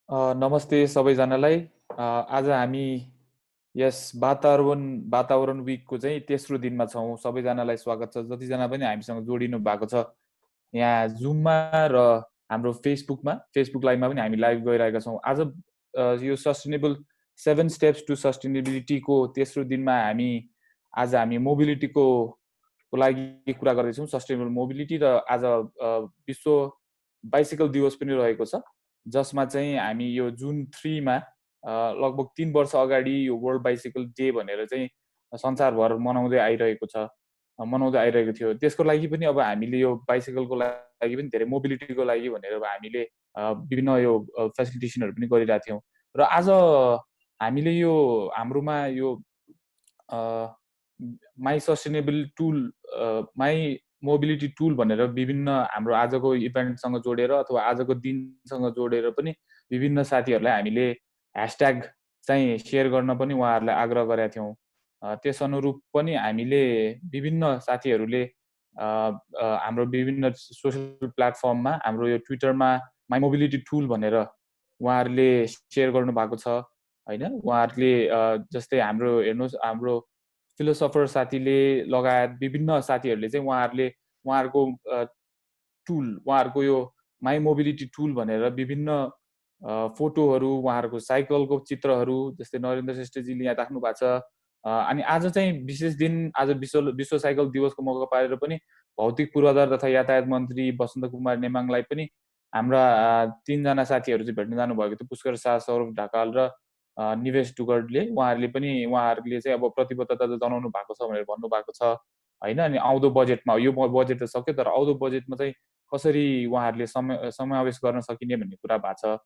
नमस्ते सबैजनालाई। आज हामी यस वातावरण विकको चाहिँ तेस्रो दिनमा छौँ। सबैजनालाई स्वागत छ। जतिजना पनि हामीसँग जोडिनु भएको छ यहाँ जुममा र हाम्रो फेसबुक लाइभमा पनि हामी लाइभ गइरहेका छौँ। आज यो सस्टेनेबल 7 स्टेप्स टु सस्टेनेबिलिटीको तेस्रो दिनमा आज हामी मोबिलिटीको लागि कुरा गर्दैछौँ। सस्टेनेबल मोबिलिटी र आज विश्व बाइसिकल दिवस पनि रहेको छ, जसमा चाहिँ हामी यो जुन 3 मा लगभग 3 वर्ष अगाडि यो वर्ल्ड बाइसिकल डे भनेर चाहिँ संसारभर मनाउँदै आइरहेको थियो। त्यसको लागि पनि अब हामीले यो बाइसिकलको लागि पनि धेरै मोबिलिटीको लागि भनेर अब हामीले विभिन्न यो फेसिलिटेसनहरू पनि गरिरहेका थियौँ र आज हामीले यो हाम्रोमा यो my sustainable tool my mobility tool भनेर विभिन्न हाम्रो आजको इभेन्टसँग जोडेर अथवा आजको दिनसँग जोडेर पनि विभिन्न साथीहरूलाई हामीले ह्यासट्याग चाहिँ सेयर गर्न पनि उहाँहरूलाई आग्रह गरेका थियौँ। त्यस अनुरूप पनि हामीले विभिन्न साथीहरूले हाम्रो विभिन्न सोसल प्लेटफर्ममा हाम्रो यो ट्विटरमा माई मोबिलिटी टुल भनेर उहाँहरूले सेयर गर्नुभएको छ होइन। उहाँहरूले जस्तै हाम्रो हेर्नुहोस्, हाम्रो फिलोसफर साथीले लगायत विभिन्न साथीहरूले चाहिँ उहाँहरूको यो माई मोबिलिटी टुल भनेर विभिन्न फोटोहरू, उहाँहरूको साइकलको चित्रहरू जस्तै नरेन्द्र श्रेष्ठजीले यहाँ राख्नु भएको छ। अनि आज चाहिँ विशेष दिन, आज विश्व साइकल दिवसको मौका पारेर पनि भौतिक पूर्वाधार तथा यातायात मन्त्री बसन्त कुमार नेमाङलाई पनि हाम्रा 3 जना साथीहरू चाहिँ भेट्न जानुभएको थियो, पुष्कर शाह, सौरभ ढकाल र निवेश डुगर्डले। उहाँहरूले चाहिँ अब प्रतिबद्धता जनाउनु भएको छ भनेर भन्नुभएको छ होइन। अनि आउँदो बजेटमा, यो बजेट त सक्यो तर आउँदो बजेटमा चाहिँ कसरी उहाँहरूले समावेश गर्न सकिने भन्ने कुरा भएको छ।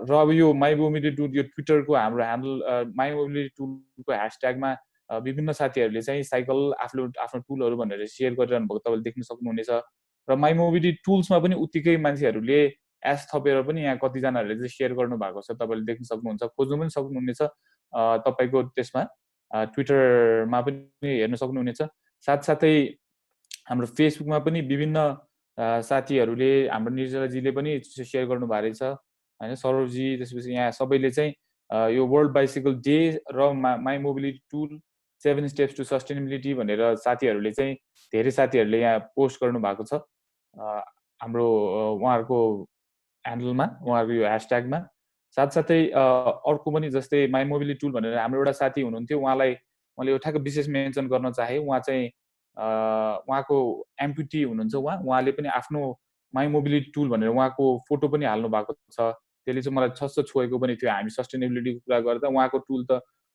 र अब यो माई मोबिलिटी टुल, यो ट्विटरको हाम्रो ह्यान्डल माई मोबिलिटी टुलको ह्यासट्यागमा विभिन्न साथीहरूले चाहिँ साइकल आफ्नो टुलहरू भनेर सेयर गरिरहनु भएको तपाईँले देख्न सक्नुहुनेछ। र माई मोबिलिटी टुल्समा पनि उत्तिकै मान्छेहरूले एस थपेर पनि यहाँ कतिजनाहरूले चाहिँ सेयर गर्नु भएको छ, तपाईँले देख्न सक्नुहुन्छ, खोज्नु पनि सक्नुहुनेछ तपाईँको त्यसमा ट्विटरमा पनि हेर्न सक्नुहुनेछ। साथसाथै हाम्रो फेसबुकमा पनि विभिन्न साथीहरूले, हाम्रो निर्जलाजीले पनि सेयर गर्नुभएको रहेछ होइन, सौरभजी, त्यसपछि यहाँ सबैले चाहिँ यो वर्ल्ड बाइसिकल डे र my mobility tool 7 steps to sustainability भनेर साथीहरूले चाहिँ धेरै साथीहरूले यहाँ पोस्ट गर्नु भएको छ हाम्रो उहाँहरूको ह्यान्डलमा, उहाँहरूको यो ह्यासट्यागमा। साथसाथै अर्को पनि जस्तै माई मोबिलिटी टुल भनेर हाम्रो एउटा साथी हुनुहुन्थ्यो, उहाँलाई मैले ठ्याक्क विशेष मेन्सन गर्न चाहेँ। उहाँ चाहिँ उहाँको एम्पुटी हुनुहुन्छ। उहाँले पनि आफ्नो माई मोबिलिटी टुल भनेर उहाँको फोटो पनि हाल्नु भएको छ। त्यसले चाहिँ मलाई छस्स छोएको पनि थियो। हामी सस्टेनेबिलिटीको कुरा गर्दा उहाँको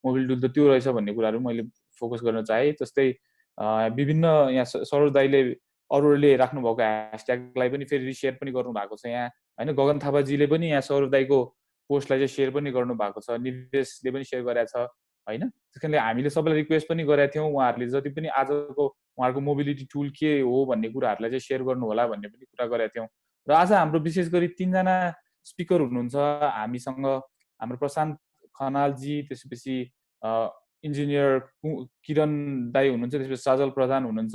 मोबिलिटी टुल त त्यो रहेछ भन्ने कुराहरू मैले फोकस गर्न चाहेँ। जस्तै विभिन्न यहाँ सरोज दाईले अरूले राख्नुभएको ह्यासट्यागलाई पनि फेरि सेयर पनि गर्नुभएको छ यहाँ होइन। गगन थापाजीले पनि यहाँ सौरभ दाईको पोस्टलाई चाहिँ सेयर पनि गर्नुभएको छ, निवेशले पनि सेयर गरेको छ होइन। त्यस कारणले हामीले सबैलाई रिक्वेस्ट पनि गरेका थियौँ, उहाँहरूले जति पनि आजको उहाँहरूको मोबिलिटी टुल के हो भन्ने कुराहरूलाई चाहिँ सेयर गर्नु होला भन्ने पनि कुरा गरेका थियौँ। र आज हाम्रो विशेष गरी 3 जना स्पिकर हुनुहुन्छ हामीसँग। हाम्रो प्रशान्त खनालजी, त्यसपछि इन्जिनियर किरण दाई हुनुहुन्छ, त्यसपछि सजल प्रधान हुनुहुन्छ।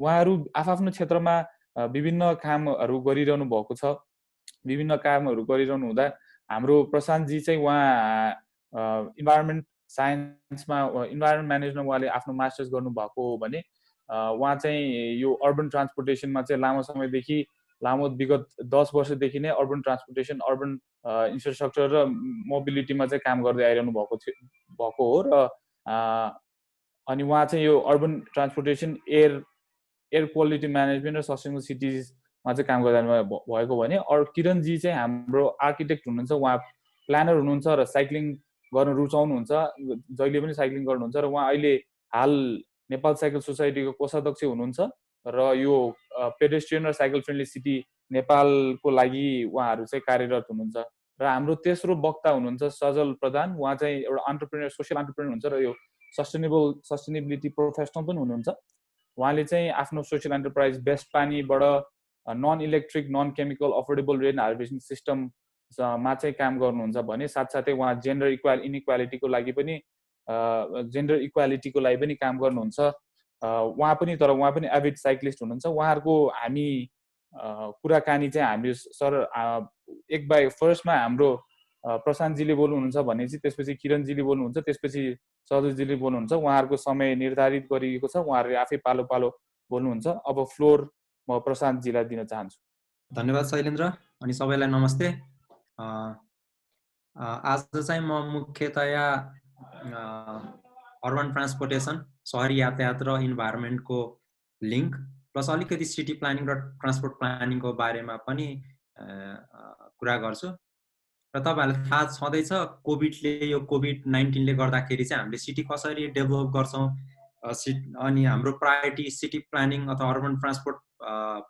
उहाँहरू आफ्नो क्षेत्रमा विभिन्न कामहरू गरिरहनु भएको छ। विभिन्न कामहरू गरिरहनु हुँदा हाम्रो प्रशान्तजी चाहिँ उहाँ इन्भाइरोमेन्ट साइन्समा, इन्भाइरोमेन्ट म्यानेजमा उहाँले आफ्नो मास्टर्स गर्नुभएको हो भने उहाँ चाहिँ यो अर्बन ट्रान्सपोर्टेसनमा चाहिँ लामो विगत 10 वर्षदेखि नै अर्बन ट्रान्सपोर्टेसन, अर्बन इन्फ्रास्ट्रक्चर र मोबिलिटीमा चाहिँ काम गर्दै आइरहनु भएको हो। र अनि उहाँ चाहिँ यो urban transportation, air quality management र सस्टेनेबल सिटिजमा चाहिँ काम गर्दा भएको भने किरणजी चाहिँ हाम्रो आर्किटेक्ट हुनुहुन्छ। उहाँ प्लानर हुनुहुन्छ र साइक्लिङ गर्न रुचाउनुहुन्छ, जहिले पनि साइक्लिङ गर्नुहुन्छ। र उहाँ अहिले हाल नेपाल साइकल सोसाइटीको कोषाध्यक्ष हुनुहुन्छ र यो पेडेस्ट्रियन र साइकल फ्रेन्डली सिटी नेपालको लागि उहाँहरू चाहिँ कार्यरत हुनुहुन्छ। र हाम्रो तेस्रो वक्ता हुनुहुन्छ सजल प्रधान। उहाँ चाहिँ एउटा अन्टरप्रेन्योर, सोसियल अन्टरप्रेन्योर हुनुहुन्छ र यो सस्टेनेबिलिटी प्रोफेसनल पनि हुनुहुन्छ। उहाँले चाहिँ आफ्नो सोसियल एन्टरप्राइज बेस्ट पानीबाट non electric, non chemical, affordable rain harvesting सिस्टममा चाहिँ काम गर्नुहुन्छ भने साथसाथै उहाँ जेन्डर इक्वालिटीको लागि पनि काम गर्नुहुन्छ। उहाँ पनि एभिड साइक्लिस्ट हुनुहुन्छ। उहाँहरूको हामी कुराकानी चाहिँ हामी फर्स्टमा हाम्रो प्रशान्तजीले बोल्नुहुन्छ भनेपछि त्यसपछि किरणजीले बोल्नुहुन्छ, त्यसपछि सदोजीले बोल्नुहुन्छ। उहाँहरूको समय निर्धारित गरिएको छ, उहाँहरूले आफै पालो पालो बोल्नुहुन्छ। अब फ्लोर म प्रशान्तजीलाई दिन चाहन्छु। धन्यवाद शैलेन्द्र, अनि सबैलाई नमस्ते। आज चाहिँ म मुख्यतया अर्बन ट्रान्सपोर्टेसन, सहरी यातायात र इन्भाइरोमेन्टको लिङ्क प्लस अलिकति सिटी प्लानिङ र ट्रान्सपोर्ट प्लानिङको बारेमा पनि कुरा गर्छु। र तपाईँहरूलाई थाहा छँदैछ कोभिडले, यो कोभिड-19ले गर्दाखेरि चाहिँ हामीले सिटी कसरी डेभलप गर्छौँ, अनि हाम्रो प्रायोरिटी सिटी प्लानिङ अथवा अर्बन ट्रान्सपोर्ट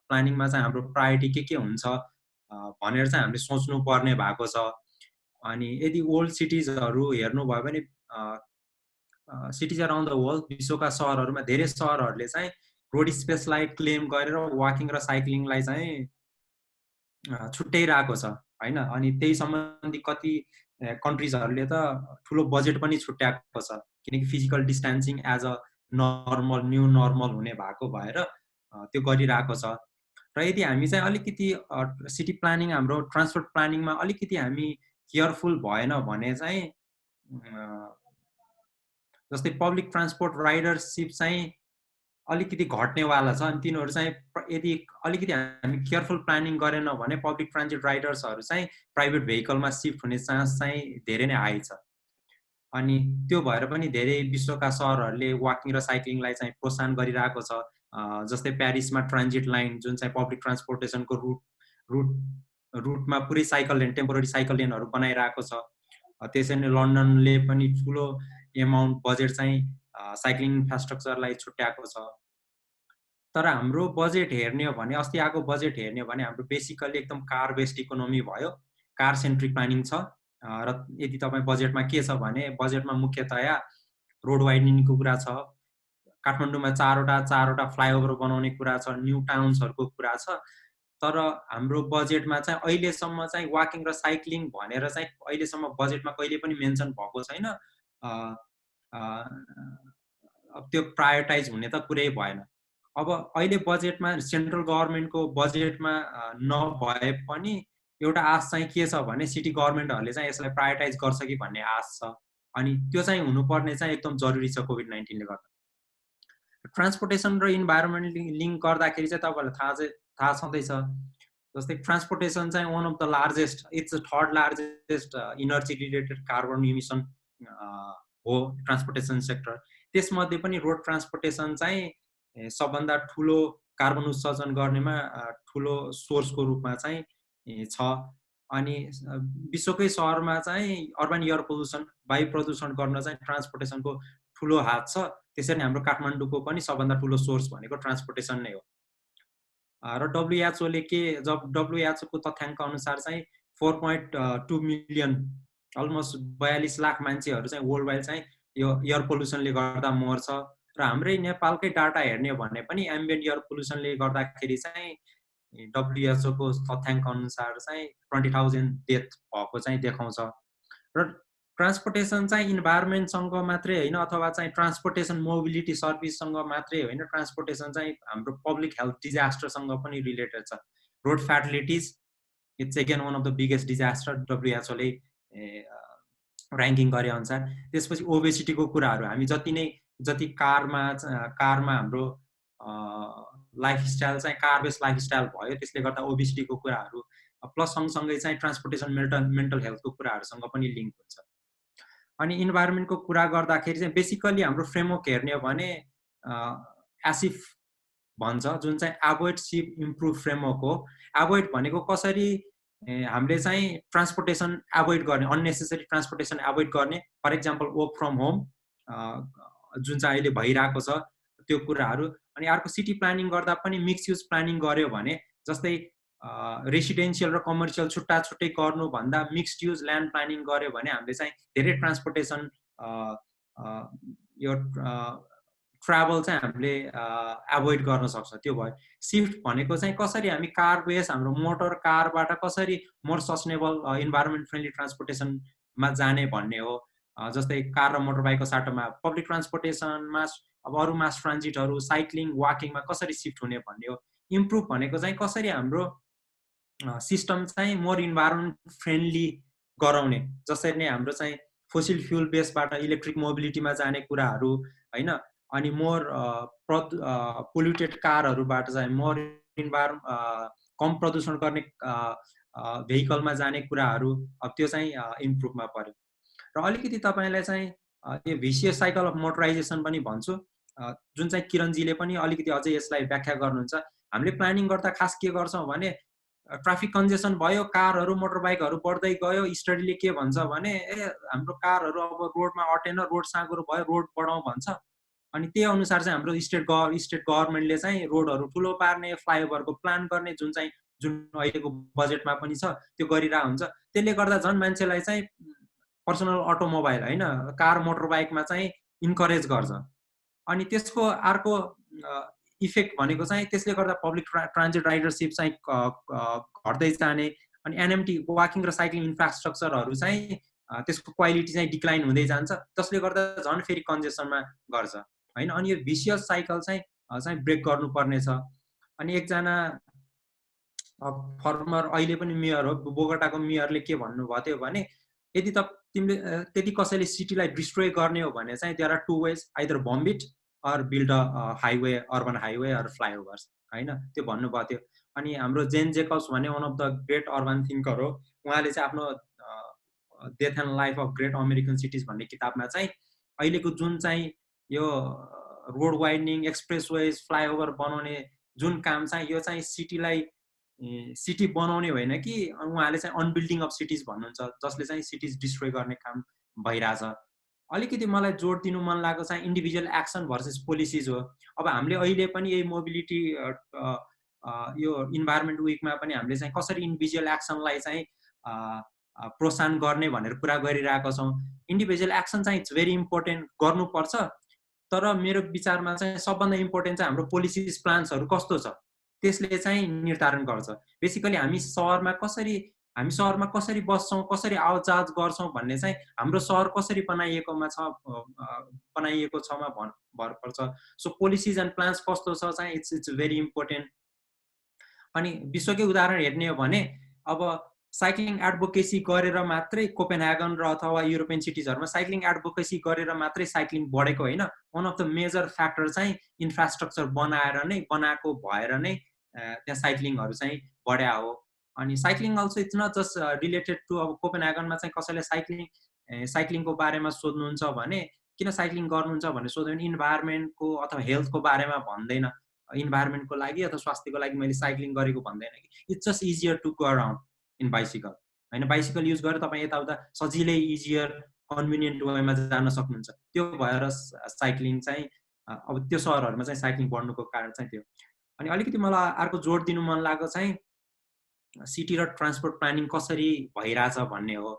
प्लानिङमा चाहिँ हाम्रो प्रायोरिटी के हुन्छ भनेर चाहिँ हामीले सोच्नु पर्ने भएको छ। अनि यदि ओल्ड सिटिजहरू हेर्नुभयो भने सिटिज अराउन्ड द वर्ल्ड, विश्वका सहरहरूमा धेरै सहरहरूले चाहिँ रोड स्पेसलाई क्लेम गरेर वाकिङ र साइक्लिङलाई चाहिँ छुट्याइरहेको छ हैन। अनि त्यही सम्बन्धी कति कन्ट्रिजहरूले त ठुलो बजेट पनि छुट्याएको छ, किनकि physical distancing as a normal, new normal हुने भएको भएर त्यो गरिरहेको छ। र यदि हामी चाहिँ अलिकति सिटी प्लानिङ, हाम्रो ट्रान्सपोर्ट प्लानिङमा अलिकति हामी केयरफुल भएन भने चाहिँ जस्तै पब्लिक ट्रान्सपोर्ट राइडरसिप चाहिँ अलिकति घट्नेवाला छ। अनि तिनीहरू चाहिँ यदि अलिकति हामी केयरफुल प्लानिङ गरेन भने पब्लिक ट्रान्जिट राइडर्सहरू चाहिँ प्राइभेट भेहिकलमा सिफ्ट हुने चान्स चाहिँ धेरै नै हाई छ। अनि त्यो भएर पनि धेरै विश्वका सहरहरूले वाकिङ र साइक्लिङलाई चाहिँ प्रोत्साहन गरिरहेको छ। जस्तै प्यारिसमा ट्रान्जिट लाइन, जुन चाहिँ पब्लिक ट्रान्सपोर्टेसनको रुटमा पुरै साइकल लेन, टेम्पोररी साइकल लेनहरू बनाइरहेको छ। त्यसै नै लन्डनले पनि ठुलो एमाउन्ट बजेट चाहिँ साइक्लिङ इन्फ्रास्ट्रक्चरलाई छुट्याएको छ। तर हाम्रो बजेट हेर्ने हो भने, अस्ति आएको बजेट हेर्ने हो भने हाम्रो बेसिकली एकदम कार बेस्ड इकोनोमी भयो, कार सेन्ट्रिक प्लानिङ छ। र यदि तपाईँ बजेटमा के छ भने, बजेटमा मुख्यतया रोड वाइडनिङको कुरा छ, काठमाडौँमा चारवटा फ्लाइओभर बनाउने कुरा छ, न्यू टाउन्सहरूको कुरा छ। तर हाम्रो बजेटमा चाहिँ अहिलेसम्म चाहिँ वाकिङ र साइक्लिङ भनेर चाहिँ अहिलेसम्म बजेटमा कहिले पनि मेन्सन भएको छैन। त्यो प्रायोरिटाइज हुने त कुरै भएन। अब अहिले बजेटमा, सेन्ट्रल गभर्मेन्टको बजेटमा नभए पनि एउटा आश चाहिँ के छ भने सिटी गभर्मेन्टहरूले चाहिँ यसलाई प्रायोरिटाइज गर्छ कि भन्ने आश छ। अनि त्यो चाहिँ हुनुपर्ने चाहिँ एकदम जरुरी छ कोभिड-19ले गर्दा। ट्रान्सपोर्टेसन र इन्भाइरोमेन्ट लिङ्क गर्दाखेरि चाहिँ तपाईँहरूलाई थाहा छँदैछ, जस्तै ट्रान्सपोर्टेसन चाहिँ one of the largest, it's the third largest energy related carbon emission हो ट्रान्सपोर्टेसन सेक्टर। त्यसमध्ये पनि रोड ट्रान्सपोर्टेसन चाहिँ सबभन्दा ठुलो कार्बन उत्सर्जन गर्नेमा ठुलो सोर्सको रूपमा चाहिँ छ। अनि विश्वकै सहरमा चाहिँ अर्बन एयर पोल्युसन, वायु प्रदूषण गर्न चाहिँ ट्रान्सपोर्टेसनको ठुलो हात छ। त्यसरी हाम्रो काठमाडौँको पनि सबभन्दा ठुलो सोर्स भनेको ट्रान्सपोर्टेसन नै हो। र डब्ल्युएचओले जब डब्ल्युएचओको तथ्याङ्क अनुसार चाहिँ 4.2 मिलियन, अलमोस्ट 42 लाख मान्छेहरू चाहिँ वर्ल्ड वाइड चाहिँ यो एयर पोल्युसनले गर्दा मर्छ। र हाम्रै नेपालकै डाटा हेर्ने हो भने पनि एम्बियन्ट एयर पोल्युसनले गर्दाखेरि चाहिँ डब्ल्युएचओको तथ्याङ्क अनुसार चाहिँ 20,000 डेथ भएको चाहिँ देखाउँछ। र ट्रान्सपोर्टेसन चाहिँ इन्भाइरोमेन्टसँग मात्रै होइन, अथवा चाहिँ ट्रान्सपोर्टेसन मोबिलिटी सर्भिससँग मात्रै होइन, ट्रान्सपोर्टेसन चाहिँ हाम्रो पब्लिक हेल्थ डिजास्टरसँग पनि रिलेटेड छ। Road fatalities, it's again one of the biggest disaster डब्ल्युएचओले ऱ्याङ्किङ गरे अनुसार। त्यसपछि ओबेसिटीको कुराहरू, हामी जति कारमा हाम्रो लाइफस्टाइल चाहिँ कार बेस्ड लाइफस्टाइल भयो, त्यसले गर्दा ओबेसिटीको कुराहरू, प्लस सँगसँगै चाहिँ ट्रान्सपोर्टेसन मेन्टल हेल्थको कुराहरूसँग पनि लिङ्क हुन्छ। अनि इन्भाइरोमेन्टको कुरा गर्दाखेरि चाहिँ बेसिकली हाम्रो फ्रेमवर्क हेर्ने हो भने एसिफ भन्छ, जुन चाहिँ एभोइड सिप इम्प्रुभ फ्रेमवर्क हो। एभोइड भनेको कसरी हामीले चाहिँ ट्रान्सपोर्टेसन एभोइड गर्ने, अननेसेसरी ट्रान्सपोर्टेसन एभोइड गर्ने। For example work from home, जुन चाहिँ अहिले भइरहेको छ त्यो कुराहरू। अनि अर्को सिटी प्लानिङ गर्दा पनि मिक्स युज प्लानिङ गर्यो भने, जस्तै रेसिडेन्सियल र कमर्सियल छुट्टा छुट्टै गर्नुभन्दा मिक्स्ड युज ल्यान्ड प्लानिङ गर्यो भने हामीले चाहिँ धेरै ट्रान्सपोर्टेसन यो ट्राभल चाहिँ हामीले एभोइड गर्न सक्छ। त्यो भयो। सिफ्ट भनेको चाहिँ कसरी हामी कार बेस, हाम्रो मोटर कारबाट कसरी मोर सस्टेनेबल इन्भाइरोमेन्ट फ्रेन्डली ट्रान्सपोर्टेसनमा जाने भन्ने हो। जस्तै कार र मोटर बाइकको साटोमा पब्लिक ट्रान्सपोर्टेसनमा अब अरू मास ट्रान्जिटहरू, साइक्लिङ, वाकिङमा कसरी सिफ्ट हुने भन्ने हो। इम्प्रुभ भनेको चाहिँ कसरी हाम्रो सिस्टम चाहिँ मोर इन्भाइरोमेन्ट फ्रेन्डली गराउने, जसरी नै हाम्रो चाहिँ फोसिल फ्युल बेसबाट इलेक्ट्रिक मोबिलिटीमा जाने कुराहरू हैन, अनि मोर पोल्युटेड कारहरूबाट चाहिँ मोर कम प्रदूषण गर्ने भेहिकलमा जाने कुराहरू त्यो चाहिँ इम्प्रुभमा पर्यो। र अलिकति तपाईँलाई चाहिँ यो भिसियस साइकल अफ मोटराइजेसन पनि भन्छु, जुन चाहिँ किरणजीले पनि अलिकति अझै यसलाई व्याख्या गर्नुहुन्छ। हामीले प्लानिङ गर्दा खास के गर्छौँ भने ट्राफिक कन्जेसन भयो, कारहरू मोटरबाइकहरू बढ्दै गयो, स्टडीले के भन्छ भने हाम्रो कारहरू अब रोडमा अटेन, रोड साँगुरो भयो, रोड बढाउँ भन्छ। अनि त्यही अनुसार चाहिँ हाम्रो स्टेट गभर्मेन्टले चाहिँ रोडहरू ठुलो पार्ने, फ्लाइओभरको प्लान गर्ने, जुन अहिलेको बजेटमा पनि छ त्यो गरिरहेको हुन्छ। त्यसले गर्दा झन् मान्छेलाई चाहिँ पर्सनल अटोमोबाइल हैन, कार मोटरबाइकमा चाहिँ इन्करेज गर्छ। अनि त्यसको अर्को इफेक्ट भनेको चाहिँ त्यसले गर्दा पब्लिक ट्रान्जिट राइडरसिप चाहिँ घट्दै जाने, अनि एनएमटी वाकिङ र साइक्लिङ इन्फ्रास्ट्रक्चरहरू चाहिँ त्यसको क्वालिटी चाहिँ डिक्लाइन हुँदै जान्छ, जसले गर्दा झन् फेरि कन्जेसनमा गर्छ हैन। अनि यो भिसियस साइकल चाहिँ ब्रेक गर्नुपर्ने छ। अनि एकजना फर्मर अहिले पनि मेयर हो, बोगटाको मेयरले के भन्नुभएको थियो भने यदि तिमीले त्यति कसैले सिटीलाई डिस्ट्रोय गर्ने हो भने चाहिँ there are two ways, either bomb it or build a highway, urban highway or flyovers हैन, त्यो भन्नुभएको थियो। अनि हाम्रो जेन जेकब्स भन्ने one of the great urban thinker हो, उहाँले चाहिँ आफ्नो death and life of great American cities भन्ने किताबमा चाहिँ अहिलेको जुन चाहिँ यो road widening, expressways, flyover बनाउने जुन काम चाहिँ यो चाहिँ सिटी बनाउने होइन कि उहाँले चाहिँ अनबिल्डिङ अफ सिटिज भन्नुहुन्छ, जसले चाहिँ सिटिज डिस्ट्रोय गर्ने काम भइरहेछ। अलिकति मलाई जोड दिनु मन लागेको चाहिँ इन्डिभिजुअल एक्सन भर्सेस पोलिसिज हो। अब हामीले अहिले पनि यही मोबिलिटी यो इन्भाइरोमेन्ट विकमा पनि हामीले चाहिँ कसरी इन्डिभिजुअल एक्सनलाई चाहिँ प्रोत्साहन गर्ने भनेर कुरा गरिरहेका छौँ। इन्डिभिजुअल एक्सन चाहिँ इट्स भेरी इम्पोर्टेन्ट, गर्नुपर्छ। तर मेरो विचारमा चाहिँ सबभन्दा इम्पोर्टेन्ट चाहिँ हाम्रो पोलिसिज प्लान्सहरू कस्तो छ त्यसले चाहिँ निर्धारण गर्छ। बेसिकली हामी सहरमा कसरी बस्छौँ, कसरी आवतजात गर्छौँ भन्ने चाहिँ हाम्रो सहर कसरी बनाइएको छमा भर पर्छ। सो पोलिसिज एन्ड प्लान्स कस्तो छ चाहिँ इट्स भेरी इम्पोर्टेन्ट। अनि विश्वकै उदाहरण हेर्ने हो भने अब साइक्लिङ एडभोकेसी गरेर मात्रै कोपेनहेगन र अथवा युरोपियन सिटिजहरूमा साइक्लिङ एडभोकेसी गरेर मात्रै साइक्लिङ बढेको होइन। One of the major factor चाहिँ इन्फ्रास्ट्रक्चर बनाएको भएर नै त्यहाँ साइक्लिङहरू चाहिँ बढ्या हो। अनि cycling also it's not just related to, अब कोपेनहेगनमा चाहिँ कसैले साइक्लिङको बारेमा सोध्नुहुन्छ भने किन साइक्लिङ गर्नुहुन्छ भनेर सोध्यो भने इन्भाइरोमेन्टको अथवा हेल्थको बारेमा भन्दैन, इन्भाइरोमेन्टको लागि अथवा स्वास्थ्यको लागि मैले साइक्लिङ गरेको भन्दैन कि it's just easier to go around in bicycle होइन। बाइसिकल युज गरेर तपाईँ यताउता सजिलै इजियर कन्भिनियन्ट वेमा जान सक्नुहुन्छ। त्यो भएर साइक्लिङ चाहिँ अब त्यो सहरहरूमा चाहिँ साइक्लिङ बढ्नुको कारण चाहिँ त्यो। अनि अलिकति मलाई अर्को जोड दिनु मन लागेको चाहिँ सिटी र ट्रान्सपोर्ट प्लानिङ कसरी भइरहेछ भन्ने हो।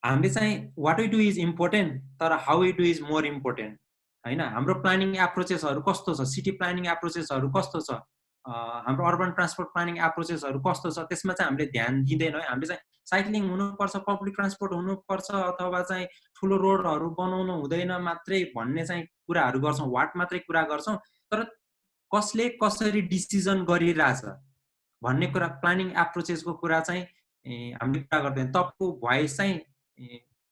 हामीले चाहिँ what we do is important, तर how we do is more important होइन। हाम्रो प्लानिङ एप्रोचेसहरू कस्तो छ, सिटी प्लानिङ एप्रोचेसहरू कस्तो छ, हाम्रो अर्बन ट्रान्सपोर्ट प्लानिङ एप्रोचेसहरू कस्तो छ, त्यसमा चाहिँ हामीले ध्यान दिँदैनौँ। हामीले चाहिँ साइक्लिङ हुनुपर्छ, पब्लिक ट्रान्सपोर्ट हुनुपर्छ, अथवा चाहिँ ठुलो रोडहरू बनाउनु हुँदैन मात्रै भन्ने चाहिँ कुराहरू गर्छौँ, वाट मात्रै कुरा गर्छौँ। तर कसले कसरी डिसिजन गरिरहेछ भन्ने कुरा, प्लानिङ एप्रोचेसको कुरा चाहिँ हामीले कुरा गर्दैन। तपाईँको भोइस चाहिँ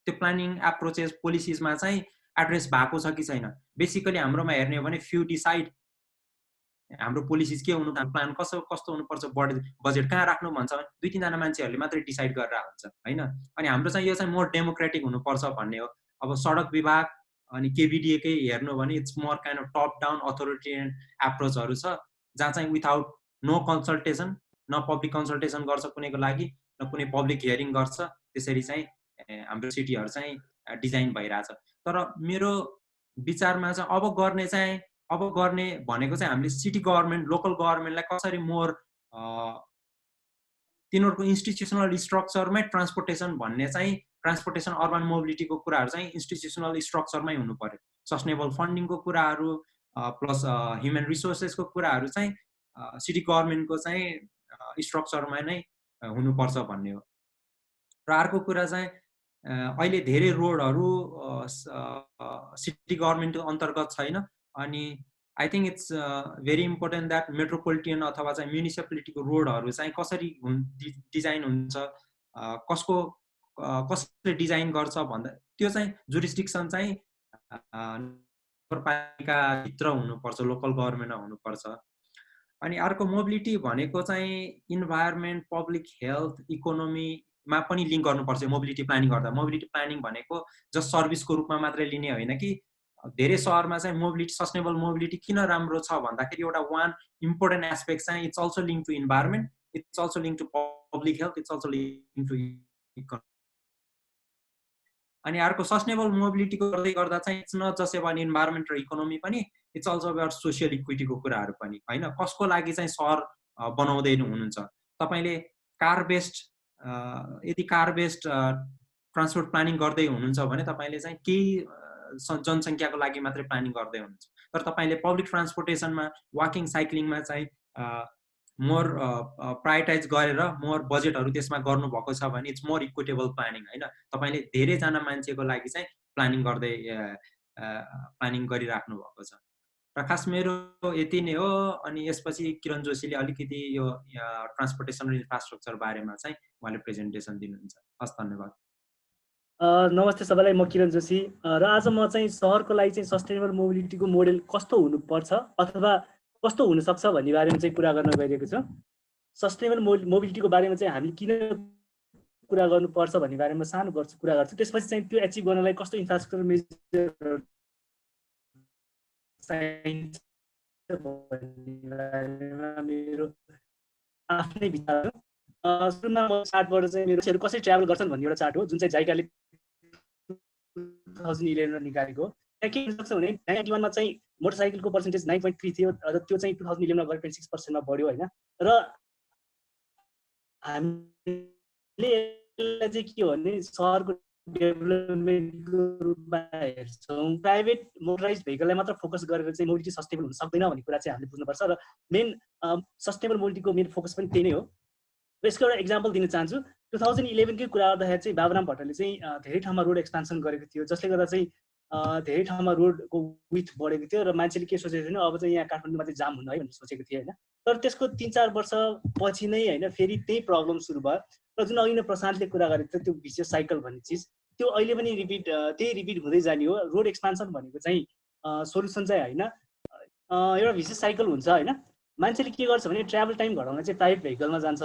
त्यो प्लानिङ एप्रोचेस पोलिसिजमा चाहिँ एड्रेस भएको छ कि छैन। बेसिकली हाम्रोमा हेर्ने हो भने फ्यु डिसाइड हाम्रो पोलिसिज के हुनु, प्लान कस्तो हुनुपर्छ, बजेट कहाँ राख्नु भन्छ भने 2-3 मान्छेहरूले मात्रै डिसाइड गरेर हुन्छ होइन। अनि हाम्रो चाहिँ यो चाहिँ मोर डेमोक्रेटिक हुनुपर्छ भन्ने हो। अब सडक विभाग अनि केबिडिएकै हेर्नु भने it's more kind of top down authoritarian एप्रोचहरू छ, जहाँ चाहिँ विथआउट नो कन्सल्टेसन, न पब्लिक कन्सल्टेसन गर्छ कुनैको लागि, न कुनै पब्लिक हियरिङ गर्छ, त्यसरी चाहिँ हाम्रो सिटीहरू चाहिँ डिजाइन भइरहेछ। तर मेरो विचारमा चाहिँ अब गर्ने भनेको चाहिँ हामीले सिटी गभर्मेन्ट, लोकल गभर्मेन्टलाई कसरी मोर तिनीहरूको इन्स्टिट्युसनल स्ट्रक्चरमै ट्रान्सपोर्टेसन भन्ने चाहिँ ट्रान्सपोर्टेसन अर्बन मोबिलिटीको कुराहरू चाहिँ इन्स्टिट्युसनल स्ट्रक्चरमै हुनु पर्यो। सस्टेनेबल फन्डिङको कुराहरू प्लस ह्युमन रिसोर्सेसको कुराहरू चाहिँ सिटी गभर्मेन्टको चाहिँ स्ट्रक्चरमा नै हुनुपर्छ भन्ने हो। र अर्को कुरा चाहिँ अहिले धेरै रोडहरू सिटी गभर्मेन्टको अन्तर्गत छैन। अनि I think it's very important that metropolitan अथवा चाहिँ म्युनिसिपालिटीको रोडहरू चाहिँ कसरी डिजाइन हुन्छ, कसको कसले डिजाइन गर्छ भन्दा त्यो चाहिँ जुरिस्डिक्सन चाहिँ नगरपालिकाभित्र हुनुपर्छ, लोकल गभर्मेन्टमा हुनुपर्छ। अनि अर्को मोबिलिटी भनेको चाहिँ इन्भाइरोमेन्ट, पब्लिक हेल्थ, इकोनोमीमा पनि लिङ्क गर्नुपर्छ मोबिलिटी प्लानिङ गर्दा। मोबिलिटी प्लानिङ भनेको जस्ट सर्भिसको रूपमा मात्रै लिने होइन कि धेरै सहरमा चाहिँ मोबिलिटी, सस्टेनेबल मोबिलिटी किन राम्रो छ भन्दाखेरि एउटा वान इम्पोर्टेन्ट एस्पेक्ट चाहिँ it's also link to environment, it's also link to public health, it's also link to economy. अनि अर्को सस्टेनेबल मोबिलिटीको गर्दै गर्दा चाहिँ it's not just about environment र इकोनोमी पनि, इट्स अल्सो अबाउट सोसियल इक्विटीको कुराहरू पनि होइन। कसको लागि चाहिँ सहर बनाउँदै हुनुहुन्छ तपाईँले? कार बेस्ड, यदि कार बेस्ड ट्रान्सपोर्ट प्लानिङ गर्दै हुनुहुन्छ भने तपाईँले चाहिँ केही जनसङ्ख्याको लागि मात्रै प्लानिङ गर्दै हुनुहुन्छ। तर तपाईँले पब्लिक ट्रान्सपोर्टेसनमा, वाकिङ, साइक्लिङमा चाहिँ मोर प्रायोरिटाइज गरेर मोर बजेटहरू त्यसमा गर्नुभएको छ भने इट्स मोर इक्विटेबल प्लानिङ होइन। तपाईँले धेरैजना मान्छेको लागि चाहिँ प्लानिङ गरिराख्नु भएको छ। र खास मेरो यति नै हो। अनि यसपछि किरण जोशीले अलिकति यो ट्रान्सपोर्टेसन र इन्फ्रास्ट्रक्चर बारेमा चाहिँ उहाँले प्रेजेन्टेसन दिनुहुन्छ। हस्, धन्यवाद। नमस्ते सबैलाई, म किरण जोशी र आज म चाहिँ सहरको लागि चाहिँ सस्टेनेबल मोबिलिटीको मोडेल कस्तो हुनुपर्छ अथवा कस्तो हुनसक्छ भन्ने बारेमा चाहिँ कुरा गर्न गइरहेको छु। सस्टेनेबल मोबिलिटीको बारेमा चाहिँ हामीले किन कुरा गर्नुपर्छ भन्ने बारेमा सानो कुरा गर्छु। त्यसपछि चाहिँ त्यो एचिभ गर्नलाई कस्तो इन्फ्रास्ट्रक्चर मेजरहरू चाहिन्छ भन्ने बारेमा मेरो आफ्नै विचार हो। सुरुमा म चार्टबाट चाहिँ मेरो कसरी ट्राभल गर्छन् भन्ने एउटा चार्ट हो, जुन चाहिँ जाइकाले 2011 मा निकालेको हो। त्यहाँ के हुन सक्छ भने 1991 मा चाहिँ मोटरसाइकलको पर्सेन्टेज 9.3 थियो र त्यो चाहिँ 2011 मा गएर 26% मा बढ्यो होइन। र हामीले यसलाई चाहिँ के हो भने सहरको डेभलपमेन्टको रूपमा हेर्छौँ। प्राइभेट मोटराइज भेहिकललाई मात्र फोकस गरेर चाहिँ मोबिलिटी सस्टेनेबल हुन सक्दैन भन्ने कुरा चाहिँ हामीले बुझ्नुपर्छ। र मेन सस्टेनेबल मोबिलिटीको मेन फोकस पनि त्यही नै हो। र यसको एउटा इक्जाम्पल दिन चाहन्छु। 2011 कै कुरा गर्दाखेरि चाहिँ बाबुराम भट्टले चाहिँ धेरै ठाउँमा रोड एक्सपान्सन गरेको थियो, जसले गर्दा चाहिँ धेरै ठाउँमा रोडको विथ बढेको थियो र मान्छेले के सोचेको थियो अब चाहिँ यहाँ काठमाडौँमा चाहिँ जाम हुनु है भन्ने सोचेको थियो होइन। तर त्यसको 3-4 वर्ष पछि नै होइन फेरि त्यही प्रब्लम सुरु भयो। र जुन अघि नै प्रशान्तले कुरा गरेको थियो त्यो भिसियस साइकल भन्ने चिज, त्यो अहिले पनि रिपिट हुँदै जाने हो। रोड एक्सपान्सन भनेको चाहिँ सोल्युसन चाहिँ होइन, एउटा भिसियस साइकल हुन्छ होइन। मान्छेले के गर्छ भने ट्राभल टाइम घटाउन चाहिँ प्राइभेट भेहिकलमा जान्छ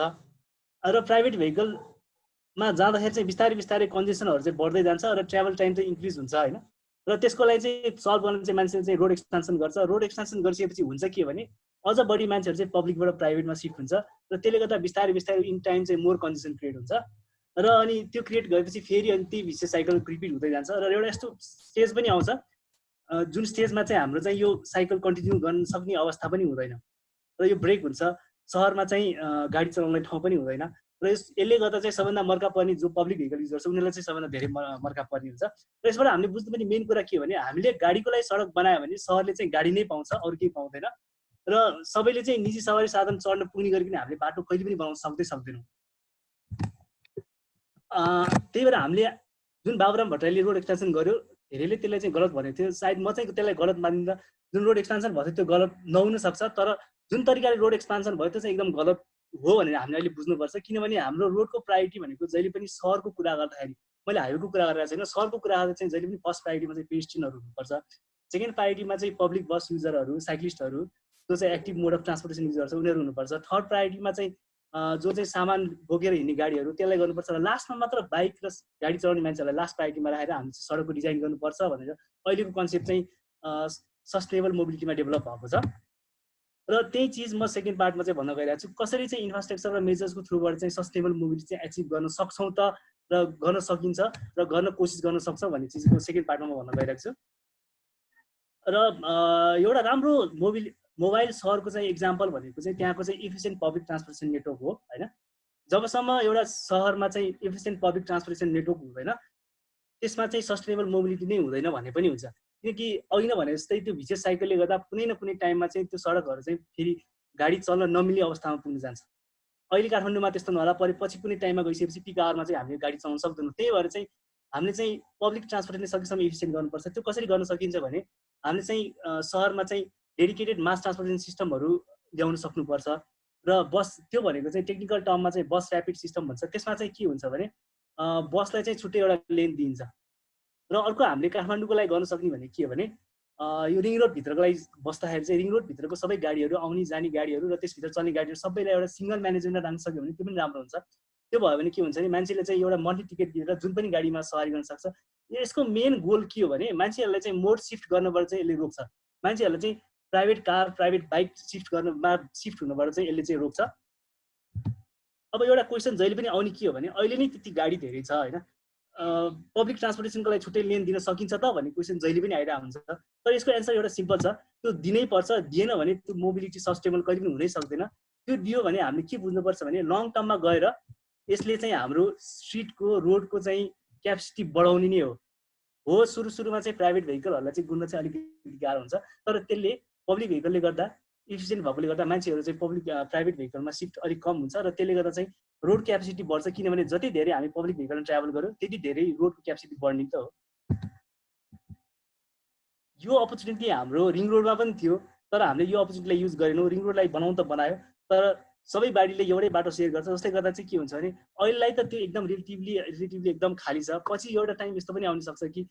र प्राइभेट भेहिकलमा जाँदाखेरि चाहिँ बिस्तारै कन्जेसनहरू चाहिँ बढ्दै जान्छ र ट्राभल टाइम चाहिँ इन्क्रिज हुन्छ होइन। र त्यसको लागि चाहिँ सल्भ गर्न चाहिँ मान्छेले चाहिँ रोड एक्सपान्सन गर्छ। रोड एक्सपान्सन गरिसकेपछि हुन्छ के भने अझ बढी मान्छेहरू चाहिँ पब्लिकबाट प्राइभेटमा सिफ्ट हुन्छ र त्यसले गर्दा बिस्तारै इन टाइम चाहिँ मोर कन्जेसन क्रिएट हुन्छ। र अनि त्यो क्रिएट गरेपछि फेरि अनि त्यही भिसियस साइकल रिपिट हुँदै जान्छ। र एउटा यस्तो स्टेज पनि आउँछ जुन स्टेजमा चाहिँ हाम्रो चाहिँ यो साइकल कन्टिन्यू गर्न सक्ने अवस्था पनि हुँदैन र यो ब्रेक हुन्छ। सहरमा चाहिँ गाडी चलाउनलाई ठाउँ पनि हुँदैन र यसले गर्दा चाहिँ सबभन्दा मर्का पर्ने जो पब्लिक भेहिकल युजर छ उनीहरूलाई चाहिँ सबभन्दा धेरै मर्का पर्ने हुन्छ। र यसबाट हामीले बुझ्नुपर्ने मेन कुरा के हो भने हामीले गाडीको लागि सडक बनायो भने सहरले चाहिँ गाडी नै पाउँछ, अरू केही पाउँदैन। र सबैले चाहिँ निजी सवारी साधन चढ्न पुग्ने गरिकन हामीले बाटो कहिले पनि बनाउन सक्दैनौँ। त्यही भएर हामीले जुन बाबुराम भट्टराईले रोड एक्सपेन्सन गर्यो धेरैले त्यसलाई चाहिँ गलत भनेको थियो। सायद म चाहिँ त्यसलाई गलत मानिदिनँ। जुन रोड एक्सपेन्सन भयो त्यो गलत नहुन सक्छ, तर जुन तरिकाले रोड एक्सपेन्सन भयो त्यो चाहिँ एकदम गलत हो भनेर हामीले अहिले बुझ्नुपर्छ। किनभने हाम्रो रोडको प्रायोरिटी भनेको जहिले पनि सहरको कुरा गर्दाखेरि, मैले हाइवेको कुरा गरेर छैन, सहरको कुरा गर्दा चाहिँ जहिले पनि फर्स्ट प्रायोरिटीमा चाहिँ पेडेस्ट्रियनहरू हुनुपर्छ। सेकेन्ड प्रायोरिटीमा चाहिँ पब्लिक बस युजरहरू, साइक्लिस्टहरू, जो चाहिँ active mode of transportation user छ उनीहरू हुनुपर्छ। थर्ड प्रायोरिटीमा चाहिँ जो चाहिँ सामान बोकेर हिँड्ने गाडीहरू त्यसलाई गर्नुपर्छ। र लास्टमा मात्र बाइक र गाडी चलाउने मान्छेहरूलाई लास्ट प्रायोरिटीमा राखेर हामीले सडकको डिजाइन गर्नुपर्छ भनेर अहिलेको कन्सेप्ट चाहिँ सस्टेनेबल मोबिलिटीमा डेभलप भएको छ। र त्यही चिज म सेकेन्ड पार्टमा चाहिँ भन्न गइरहेको छु, कसरी चाहिँ इन्फ्रास्ट्रक्चर र मेजर्सको थ्रुबाट चाहिँ सस्टेनेबल मोबिलिटी चाहिँ एचिभ गर्न सक्छौँ त र गर्न सकिन्छ र गर्न कोसिस गर्न सक्छौँ भन्ने चिजको सेकेन्ड पार्टमा म भन्न गइरहेको छु। र एउटा राम्रो मोबाइल सहरको चाहिँ इक्जाम्पल भनेको चाहिँ त्यहाँको चाहिँ इफिसियन्ट पब्लिक ट्रान्सपोर्टेसन नेटवर्क हो होइन। जबसम्म एउटा सहरमा चाहिँ इफिसियन्ट पब्लिक ट्रान्सपोर्टेसन नेटवर्क हुँदैन त्यसमा चाहिँ सस्टेनेबल मोबिलिटी नै हुँदैन भन्ने पनि हुन्छ। किनकि अघि नै भने जस्तै त्यो भिसियस साइकलले गर्दा कुनै न कुनै टाइममा चाहिँ त्यो सडकहरू चाहिँ फेरि गाडी चल्न नमिल्ने अवस्थामा पुग्न जान्छ। अहिले काठमाडौँमा त्यस्तो नहोला, पछि कुनै टाइममा गइसकेपछि पिक आवरमा चाहिँ हामीले गाडी चलाउन सक्दैनौँ। त्यही भएर चाहिँ हामीले चाहिँ पब्लिक ट्रान्सपोर्टेसन सकेसम्म इफिसियन्ट गर्नुपर्छ। त्यो कसरी गर्न सकिन्छ भने हामीले चाहिँ सहरमा चाहिँ डेडिकेटेड मास ट्रान्सपोर्टेसन सिस्टमहरू ल्याउन सक्नुपर्छ। र बस त्यो भनेको चाहिँ टेक्निकल टर्ममा चाहिँ बस ऱ्यापिड सिस्टम भन्छ। त्यसमा चाहिँ के हुन्छ भने बसलाई चाहिँ छुट्टै एउटा लेन दिइन्छ। र अर्को हामीले काठमाडौँको लागि गर्न सक्ने भने के हो भने यो रिङ रोड भित्रको लागि बस्दाखेरि चाहिँ रिङ रोड भित्रको सबै गाडीहरू आउने जाने गाडीहरू र त्यसभित्र चल्ने गाडीहरू सबैलाई एउटा सिङ्गल म्यानेजमेन्टमा राख्न सक्यो भने त्यो पनि राम्रो हुन्छ। त्यो भयो भने के हुन्छ भने मान्छेले चाहिँ एउटा मल्टी टिकट दिएर जुन पनि गाडीमा सवारी गर्न सक्छ। यसको मेन गोल के हो भने मान्छेहरूलाई चाहिँ मोड सिफ्ट गर्नबाट चाहिँ यसले रोक्छ। मान्छेहरूलाई चाहिँ private car private bike shift हुनबाट चाहिँ यसले चाहिँ रोक्छ। अब एउटा क्वेसन जहिले पनि आउने के हो भने अहिले नै त्यति गाडी धेरै छ होइन, पब्लिक ट्रान्सपोर्टेसनको लागि छुट्टै लेन दिन सकिन्छ त भन्ने क्वेसन जहिले पनि आइरहेको हुन्छ। तर यसको एन्सर एउटा सिम्पल छ, त्यो दिनै पर्छ। दिएन भने त्यो मोबिलिटी सस्टेबल कहिले पनि हुनै सक्दैन। त्यो दियो भने हामीले के बुझ्नुपर्छ भने लङ टर्ममा गएर यसले चाहिँ हाम्रो स्ट्रिटको रोडको चाहिँ क्यापेसिटी बढाउने नै हो। सुरुमा चाहिँ प्राइभेट भेहिकलहरूलाई चाहिँ गुन्न चाहिँ अलिकति गाह्रो हुन्छ, तर त्यसले पब्लिक भेहिकलले गर्दा इफिसियन्ट भएकोले गर्दा मान्छेहरू चाहिँ प्राइभेट भेहिकलमा सिफ्ट अलिक कम हुन्छ र त्यसले गर्दा चाहिँ रोड क्यापेसिटी बढ्छ। किनभने जति धेरै हामी पब्लिक भेहिकलमा ट्राभल गर्यो त्यति धेरै रोडको क्यापेसिटी बढ्ने त हो। यो अपर्च्युनिटी हाम्रो रिङ रोडमा पनि थियो, तर हामीले यो अपर्च्युनिटीलाई युज गरेनौँ। रिङ रोडलाई बनाउनु त बनायो, तर सबै गाडीले एउटै बाटो सेयर गर्छ, जसले गर्दा चाहिँ के हुन्छ भने अहिलेलाई त त्यो एकदम रिलेटिभली एकदम खाली छ। पछि एउटा टाइम यस्तो पनि आउन सक्छ कि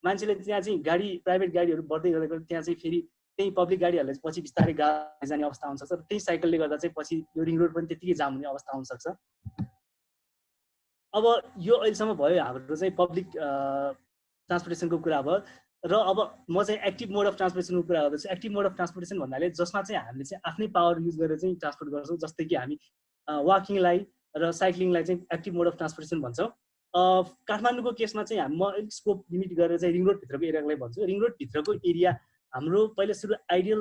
मान्छेले त्यहाँ चाहिँ प्राइभेट गाडीहरू बढ्दै गरेको त्यहाँ चाहिँ फेरि त्यही पब्लिक गाडीहरूलाई पछि बिस्तारै गाडी जाने अवस्था आउन सक्छ। त्यही साइकलले गर्दा चाहिँ पछि यो रिङ रोड पनि त्यतिकै जाम हुने अवस्था आउन सक्छ। अब यो अहिलेसम्म भयो हाम्रो चाहिँ पब्लिक ट्रान्सपोर्टेसनको कुरा भयो। र अब म चाहिँ एक्टिभ मोड अफ ट्रान्सपोर्टेसनको कुरा गर्दैछु। एक्टिभ मोड अफ ट्रान्सपोर्टेसन भन्नाले जसमा चाहिँ हामीले चाहिँ आफ्नै पावर युज गरेर चाहिँ ट्रान्सपोर्ट गर्छौँ। जस्तै कि हामी वाकिङलाई र साइक्लिङलाई चाहिँ एक्टिभ मोड अफ ट्रान्सपोर्टेसन भन्छौँ। काठमाडौँको केसमा चाहिँ म अलिक स्कोप लिमिट गरेर चाहिँ रिङ रोड भित्रको एरियालाई भन्छु। रिङ रोड भित्रको एरिया हाम्रो पहिला सुरु आइडियल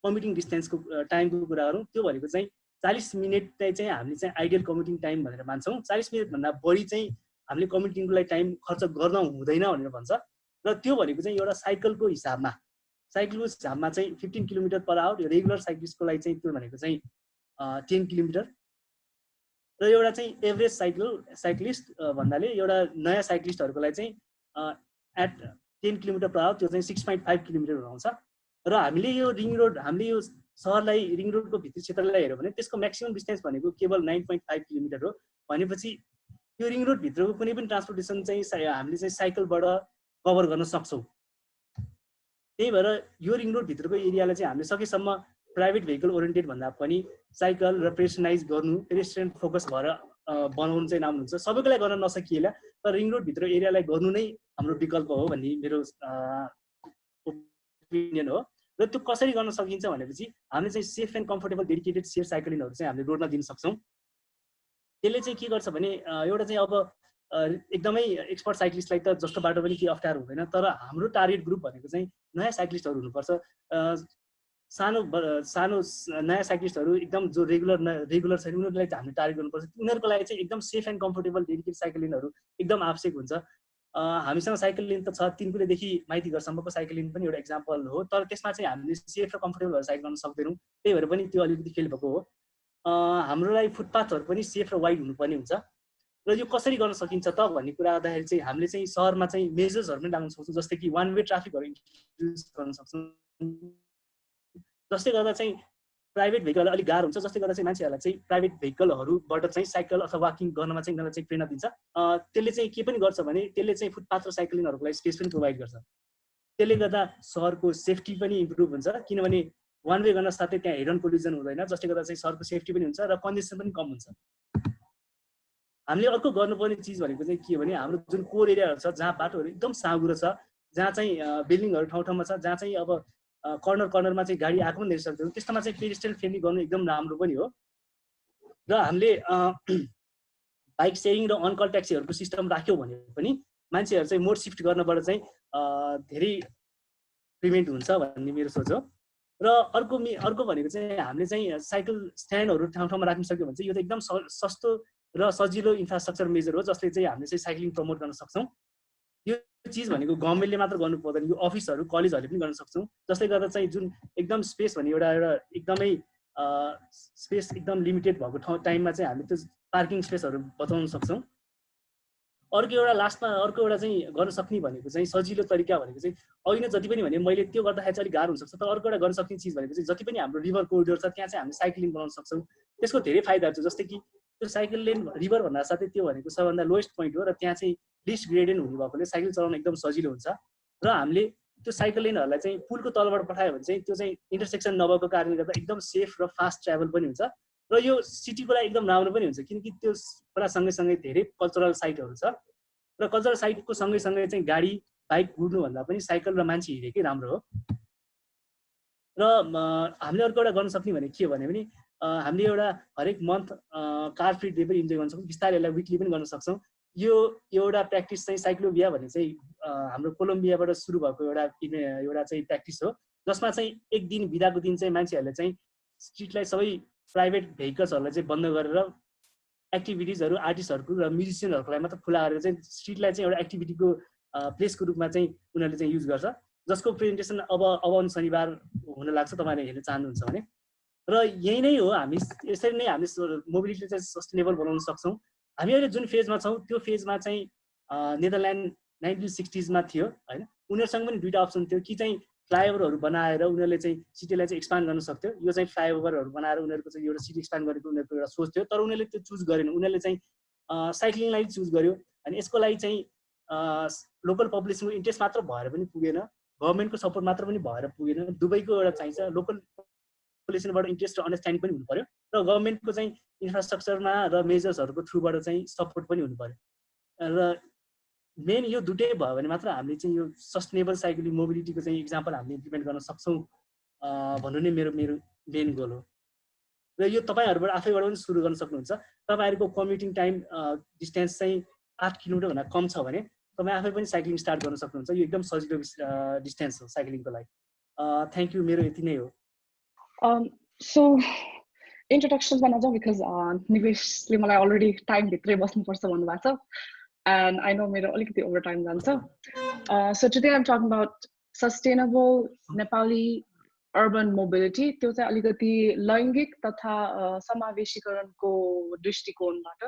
कम्युटिङ डिस्टेन्सको टाइमको कुरा गरौँ। त्यो भनेको चाहिँ 40 मिनट चाहिँ हामीले चाहिँ आइडियल कम्युटिङ टाइम भनेर मान्छौँ। 40 मिनटभन्दा बढी चाहिँ हामीले कम्युटिङको लागि टाइम खर्च गर्न हुँदैन भनेर भन्छ। र त्यो भनेको चाहिँ एउटा साइकलको हिसाबमा चाहिँ 15 किलोमिटर पर आवर। रेगुलर साइक्लिस्टको लागि चाहिँ त्यो भनेको चाहिँ 10 किलोमिटर। र एउटा चाहिँ एभरेज साइक्लिस्ट भन्नाले एउटा नयाँ साइक्लिस्टहरूको लागि चाहिँ एट 10 किलोमिटर पर आवर, त्यो चाहिँ 6.5 किलोमिटर आउँछ। र हामीले यो रिङ रोड हामीले यो सहरलाई रिङ रोडको भित्री क्षेत्रलाई हेऱ्यौँ भने त्यसको म्याक्सिमम डिस्टेन्स भनेको केवल 9.5 किलोमिटर हो। भनेपछि यो रिङ रोड भित्रको कुनै पनि ट्रान्सपोर्टेसन चाहिँ हामीले चाहिँ साइकलबाट कभर गर्न सक्छौँ। त्यही भएर यो रिङ रोड भित्रको एरियालाई चाहिँ हामीले सकेसम्म प्राइभेट भेहिकल ओरिएन्टेड भन्दा पनि साइकल र पेडेस्ट्रियनाइज गर्नु, पेडेस्ट्रियन फोकस भएर बनाउनु चाहिँ राम्रो हुन्छ। सबैको लागि गर्न नसकिएला, तर रिङ रोड भित्र एरियालाई गर्नु नै हाम्रो विकल्प हो भन्ने मेरो ओपिनियन हो। र त्यो कसरी गर्न सकिन्छ भनेपछि हामीले चाहिँ safe and comfortable dedicated share साइक्लिङहरू चाहिँ हामीले रोडमा दिन सक्छौँ। त्यसले चाहिँ के गर्छ भने एउटा चाहिँ अब एकदमै एक्सपर्ट साइक्लिस्टलाई त जस्तो बाटो पनि केही अप्ठ्यारो हुँदैन, तर हाम्रो टार्गेट ग्रुप भनेको चाहिँ नयाँ साइक्लिस्टहरू हुनुपर्छ। सानो नयाँ साइक्लिस्टहरू एकदम जो रेगुलर छैन उनीहरूलाई चाहिँ हामीले टार्गेट गर्नुपर्छ। उनीहरूको लागि चाहिँ एकदम safe and comfortable dedicated cycle लेनहरू एकदम आवश्यक हुन्छ। हामीसँग साइकल लेन त छ, तिनकुलेदेखि माइतीघरसम्मको साइकल लेन पनि एउटा इक्जाम्पल हो, तर त्यसमा चाहिँ हामीले सेफ र कम्फर्टेबल भएर साइकल गर्न सक्दैनौँ। त्यही भएर पनि त्यो अलिकति फेल भएको हो। हाम्रो लागि फुटपाथहरू पनि सेफ र वाइड हुनुपर्ने हुन्छ। र यो कसरी गर्न सकिन्छ त भन्ने कुरा आउँदाखेरि चाहिँ हामीले चाहिँ सहरमा चाहिँ मेजर्सहरू पनि लाग्न सक्छौँ। जस्तै कि वान वे ट्राफिकहरू इन्ट्रोड्युस गर्न सक्छौँ, जसले गर्दा चाहिँ प्राइभेट भेहिकल अलिक गाह्रो हुन्छ। जसले गर्दा चाहिँ मान्छेहरूलाई चाहिँ प्राइभेट भेहिकलहरूबाट चाहिँ साइकल अथवा वाकिङ गर्नमा चाहिँ उनीहरूलाई चाहिँ प्रेरणा दिन्छ। त्यसले चाहिँ के पनि गर्छ भने त्यसले चाहिँ फुटपाथ र साइक्लिङहरूको लागि स्पेस पनि प्रोभाइड गर्छ। त्यसले गर्दा सहरको सेफ्टी पनि इम्प्रुभ हुन्छ, किनभने वान वे गर्न साथै त्यहाँ हेड अन कोलिजन हुँदैन, जसले गर्दा चाहिँ सहरको सेफ्टी पनि हुन्छ र कन्जेसन पनि कम हुन्छ। हामीले अर्को गर्नुपर्ने चिज भनेको चाहिँ के हो भने हाम्रो जुन कोर एरियाहरू छ जहाँ बाटोहरू एकदम साँघुरो छ, जहाँ चाहिँ बिल्डिङहरू ठाउँमा छ, जहाँ चाहिँ अब कर्नरमा चाहिँ गाडी आएको पनि हेर्न सक्छौँ, त्यस्तोमा चाहिँ पेडेस्ट्रियन फ्रेन्डली गर्नु एकदम राम्रो पनि हो। र हामीले बाइक सेयरिङ र अनकल ट्याक्सीहरूको सिस्टम राख्यौँ भने पनि मान्छेहरू चाहिँ मोड सिफ्ट गर्नबाट चाहिँ धेरै प्रिभेन्ट हुन्छ भन्ने मेरो सोच हो। र अर्को भनेको चाहिँ हामीले चाहिँ साइकल स्ट्यान्डहरू ठाउँमा राख्न सक्यो भने चाहिँ यो त एकदम सस्तो र सजिलो इन्फ्रास्ट्रक्चर मेजर हो, जसले चाहिँ हामीले चाहिँ साइक्लिङ प्रमोट गर्न सक्छौँ। यो चिज भनेको गभर्मेन्टले मात्र गर्नु पर्दैन, यो अफिसहरू कलेजहरूले पनि गर्न सक्छौँ। जसले गर्दा चाहिँ जुन एकदम स्पेस भन्ने एउटा एकदमै स्पेस एकदम लिमिटेड भएको टाइममा चाहिँ हामीले त्यो पार्किङ स्पेसहरू बताउन सक्छौँ। अर्को एउटा चाहिँ गर्न सक्ने भनेको चाहिँ सजिलो तरिका भनेको चाहिँ अघि नै जति पनि भने मैले त्यो गर्दाखेरि चाहिँ अलिक गाह्रो हुनसक्छ, तर अर्को एउटा गर्न सक्ने चिज भनेको चाहिँ जति पनि हाम्रो रिभर कोरिडोर छ त्यहाँ चाहिँ हामीले साइक्लिङ बनाउन सक्छौँ। त्यसको धेरै फाइदाहरू छ, जस्तै कि त्यो साइकल लेन रिभर भन्दा साथै त्यो भनेको सबभन्दा लोएस्ट पोइन्ट हो र त्यहाँ चाहिँ लिस्ट ग्रेडेड हुने भएकोले साइकल चलाउन एकदम सजिलो हुन्छ र हामीले त्यो साइकल लेनहरूलाई चाहिँ पुलको तलबाट पठायो भने चाहिँ त्यो चाहिँ इन्टरसेक्सन नभएको कारणले गर्दा एकदम सेफ र फास्ट ट्राभल पनि हुन्छ र यो सिटीको लागि एकदम राम्रो पनि हुन्छ किनकि त्यो कुरा सँगैसँगै धेरै कल्चरल साइटहरू छ र कल्चरल साइटको सँगैसँगै चाहिँ गाडी बाइक कुद्नुभन्दा पनि साइकल र मान्छे हिँडेकै राम्रो हो र हामीले अर्को एउटा गर्न सक्ने भने के हो भने पनि हामीले एउटा हरेक मन्थ कार फ्री डे पनि इन्जोय गर्न सक्छौँ बिस्तारै यसलाई विकली पनि गर्न सक्छौँ यो एउटा प्र्याक्टिस चाहिँ साइक्लोभिया भन्ने चाहिँ हाम्रो कोलम्बियाबाट सुरु भएको एउटा चाहिँ प्र्याक्टिस हो जसमा चाहिँ एक दिन बिदाको दिन चाहिँ मान्छेहरूले चाहिँ स्ट्रिटलाई सबै प्राइभेट भेहिकल्सहरूलाई चाहिँ बन्द गरेर एक्टिभिटिजहरू आर्टिस्टहरूको र म्युजिसियनहरूको लागि मात्र खुला गरेर चाहिँ स्ट्रिटलाई चाहिँ एउटा एक्टिभिटीको प्लेसको रूपमा चाहिँ उनीहरूले चाहिँ युज गर्छ जसको प्रेजेन्टेसन अब आउने शनिबार हुन लाग्छ तपाईँले हेर्न चाहनुहुन्छ भने र यही नै हो हामी यसरी नै हामी मोबिलिटी चाहिँ सस्टेनेबल बनाउन सक्छौँ हामी अहिले जुन फेजमा छौँ त्यो फेजमा चाहिँ नेदरल्यान्ड 1960s थियो होइन उनीहरूसँग पनि दुईवटा अप्सन थियो कि चाहिँ फ्लाइओभरहरू बनाएर उनीहरूले चाहिँ सिटीलाई चाहिँ एक्सपान्ड गर्न सक्थ्यो यो चाहिँ फ्लाइओभरहरू बनाएर उनीहरूको चाहिँ एउटा सिटी एक्सपान्ड गरेको उनीहरूको एउटा सोच थियो तर उनीहरूले त्यो चुज गरेन उनीहरूले चाहिँ साइक्लिङलाई चुज गर्यो अनि यसको लागि चाहिँ लोकल पपुलेसनको इन्ट्रेस्ट मात्र भएर पनि पुगेन गभर्मेन्टको सपोर्ट मात्र पनि भएर पुगेन दुबईको एउटा चाहिन्छ लोकल पपुलेसनबाट इन्ट्रेस्ट र अन्डरस्ट्यान्डिङ पनि हुनु पर्यो र गभर्मेन्टको चाहिँ इन्फ्रास्ट्रक्चरमा र मेजर्सहरूको थ्रुबाट चाहिँ सपोर्ट पनि हुनु पर्यो र मेन यो दुटै भयो भने मात्र हामीले चाहिँ यो सस्टेनेबल साइक्लिङ मोबिलिटीको चाहिँ इक्जाम्पल हामीले इम्प्लिमेन्ट गर्न सक्छौँ भन्नु नै मेरो मेन गोल हो र यो तपाईँहरूबाट आफैबाट पनि सुरु गर्न सक्नुहुन्छ तपाईँहरूको कम्युटिङ टाइम डिस्टेन्स चाहिँ 8 किलोमिटरभन्दा कम छ भने तपाईँ आफै पनि साइक्लिङ स्टार्ट गर्न सक्नुहुन्छ यो एकदम सजिलो डिस्टेन्स हो साइक्लिङको लागि थ्याङ्क यू मेरो यति नै हो सो इन्ट्रोडक्सनमा नजाउँ बिकज निवेशले मलाई अलरेडी टाइमभित्रै बस्नुपर्छ भन्नुभएको छ and I know मेरो अलिकति ओभर टाइम जान्छ so today I'm talking about sustainable Nepali urban mobility त्यो चाहिँ अलिकति लैङ्गिक तथा समावेशीकरणको दृष्टिकोणबाट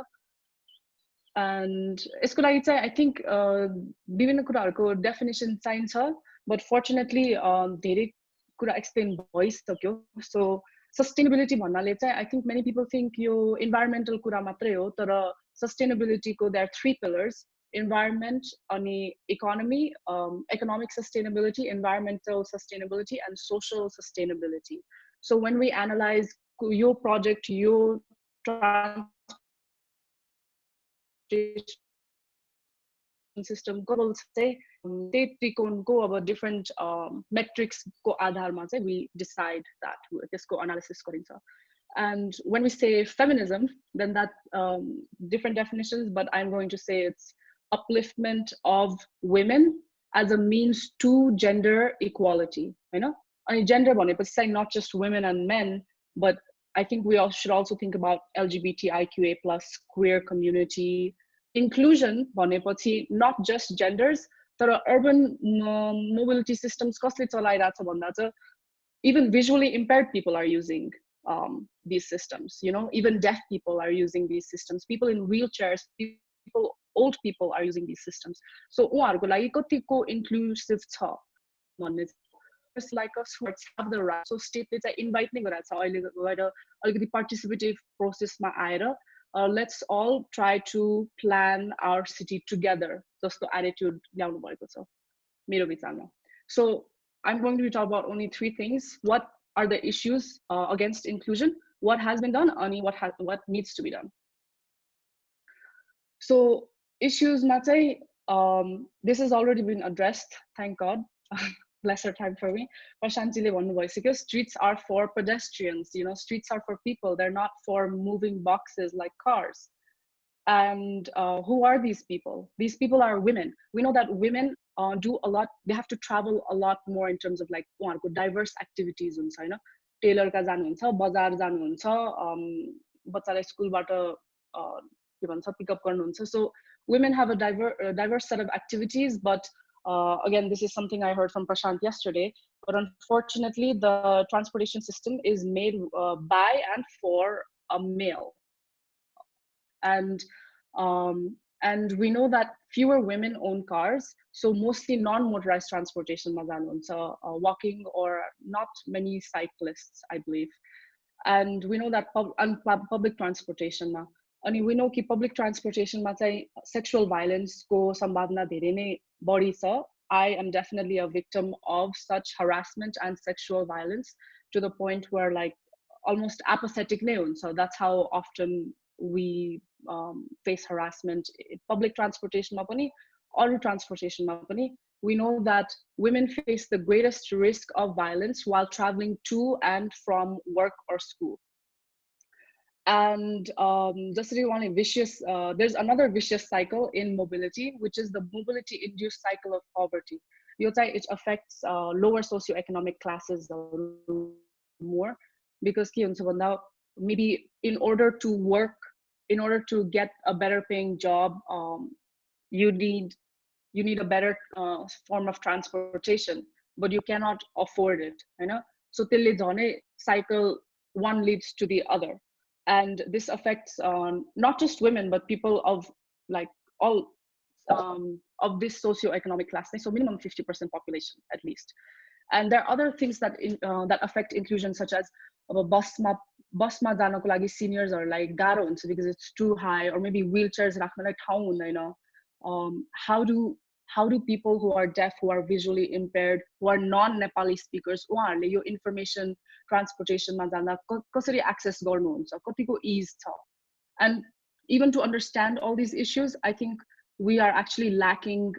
and यसको लागि चाहिँ I think विभिन्न कुराहरूको डेफिनेसन चाहिन्छ but fortunately धेरै कुरा एक्सप्लेन भइसक्यो so sustainability भन्नाले चाहिँ I think many people think यो environmental कुरा मात्रै हो तर sustainability ko there are 3 pillars environment ani economy economic sustainability environmental sustainability and social sustainability so when we analyze your project your transportation system ko say they go about different metrics ko aadhar ma chai we decide that tesko analysis garincha and when we say feminism then that different definitions but I'm going to say it's upliftment of women as a means to gender equality you know and gender bhanepachi not just women and men but I think we all should also think about LGBTIQA plus queer community inclusion bhanepachi not just genders तर urban mobility systems कसले चलाइरहेछ भन्दा चाहिँ even visually impaired people are using these systems you know even deaf people are using these systems people in wheelchairs people old people are using these systems so उहाँहरुको लागि कतिको inclusive छ भन्ने just like us who have the right so state ले चाहिँ invite नै गराछ अहिले गएर अलिकति participative process मा आएर let's all try to plan our city together जस्तो attitude ल्याउनु भएको छ मेरो विचारमा so I'm going to be talking about only 3 things what are the issues against inclusion what has been done and what needs to be done so issues na chai this has already been addressed thank god lesser time for me Prashanti le भन्नु भइसक्यो streets are for pedestrians you know streets are for people they're not for moving boxes like cars and who are these people are women we know that women do a lot they have to travel a lot more in terms of like उहाँहरुको diverse activities हुन्छ हैन tailor का जानुहुन्छ बजार जानुहुन्छ बच्चालाई स्कुलबाट के भन्छ पिकअप गर्नुहुन्छ so women have a diverse set of activities but again this is something I heard from Prashant yesterday but unfortunately the transportation system is made by and for a male and we know that fewer women own cars so mostly non-motorized transportation ma januncha walking or not many cyclists I believe and we know that public transportation ma अनि we know कि public transportation मा चाहिँ sexual violence को सम्भावना धेरै नै बढी छ. I am definitely a victim of such harassment and sexual violence to the point where like almost apathetic नै हुन्छ. That's how often we face harassment. Public transportation मा पनि अरू transportation मा पनि we know that women face the greatest risk of violence while traveling to and from work or school. And there's another vicious cycle in mobility, which is the mobility-induced cycle of poverty. It affects lower socioeconomic classes more, because maybe in order to work, in order to get a better paying job, you need a better form of transportation, but you cannot afford it, you know. So till cycle one leads to the other, and this affects not just women but people of like all of this socioeconomic class. So minimum 50% population at least. And there are other things that that affect inclusion, such as busma janako लागि seniors are like garo huncha because it's too high, or maybe wheelchairs राख्नलाई ठाउँ हुँदैन. How do people who are deaf, who are visually impaired, who are non-Nepali speakers, उहाँहरूले यो information transportation मा जाँदा कसरी access गर्नुहुन्छ, कतिको ease छ? And even to understand all these issues, I think we are actually lacking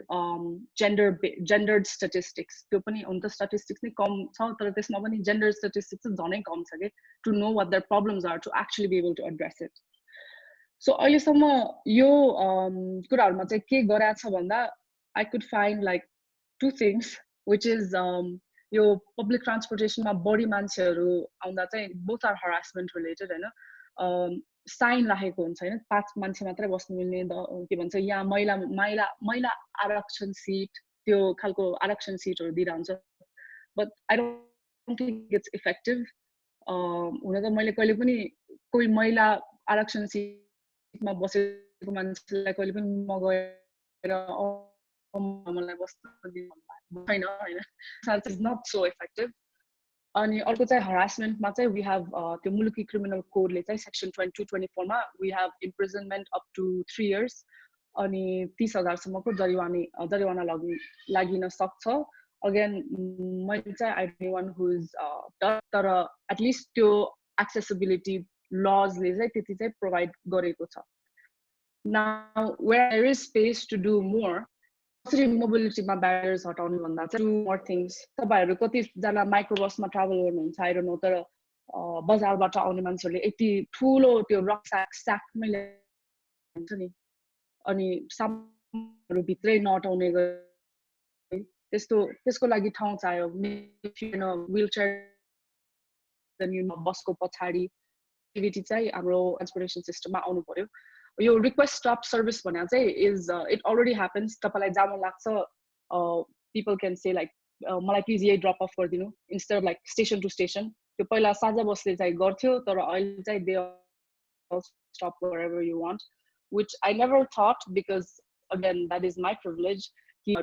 gendered statistics. त्यो पनि उनको statistics नै कम छ, तर त्यसमा पनि gender statistics झनै कम छ के, to know what their problems are, to actually be able to address it. So अहिलेसम्म यो कुराहरुमा चाहिँ के गरेछ भन्दा I could find like two things, which is यो public transportation मा बढी मान्छेहरु आउँदा चाहिँ both are harassment related हैन. साइन राखेको हुन्छ हैन, 5 मान्छे मात्रै बस्नु मिल्ने, के भन्छ यहाँ महिला आरक्षण सीट, त्यो खालको आरक्षण सीटहरु दिरा हुन्छ. But I don't think it's effective. हुन त मैले कहिले पनि कोही महिला आरक्षण सीटमा बसेको मान्छेलाई कहिले पनि म गएर मलाई बस्न दिनु छैन हैन. It is not so effective. अनि अर्को चाहिँ harassment मा चाहिँ we have त्यो मुलुकी criminal code ले चाहिँ section 2224 मा we have imprisonment up to 3 years अनि 30,000 सम्मको जरिवाना लागिन सक्छ. Again, मैले चाहिँ I don't know one who is तर at least त्यो accessibility laws ले चाहिँ त्यति चाहिँ provide गरेको छ. Now where there is space to do more, mobility मा barriers हटाउनु भन्दा चाहिँ do more things. तपाईहरु कति जना माइक्रोबस मा ट्राभल गर्नुहुन्छ I don't know, तर बजारबाट आउने मान्छेहरुले यति ठूलो त्यो rucksack मै हुन्छ नि, अनि सामानहरु भित्रै नटाउने गरी त्यसको लागि ठाउँ चाहियो. If you know wheelchair, then you know बसको पछाडी एक्टिभिटी चाहिँ हाम्रो ट्रान्सपोर्टेसन सिस्टममा आउनु पर्यो. यो request stop service भने चाहिँ is it already happens. तपाईलाई जाम लाग्छ, people can say like मलाई प्लिज यही ड्रप अफ गरिदिनु instead of like station to station. त्यो पहिला साझा बसले चाहिँ गर्थ्यो, तर अहिले चाहिँ they stop wherever you want, which I never thought, because again that is my privilege कि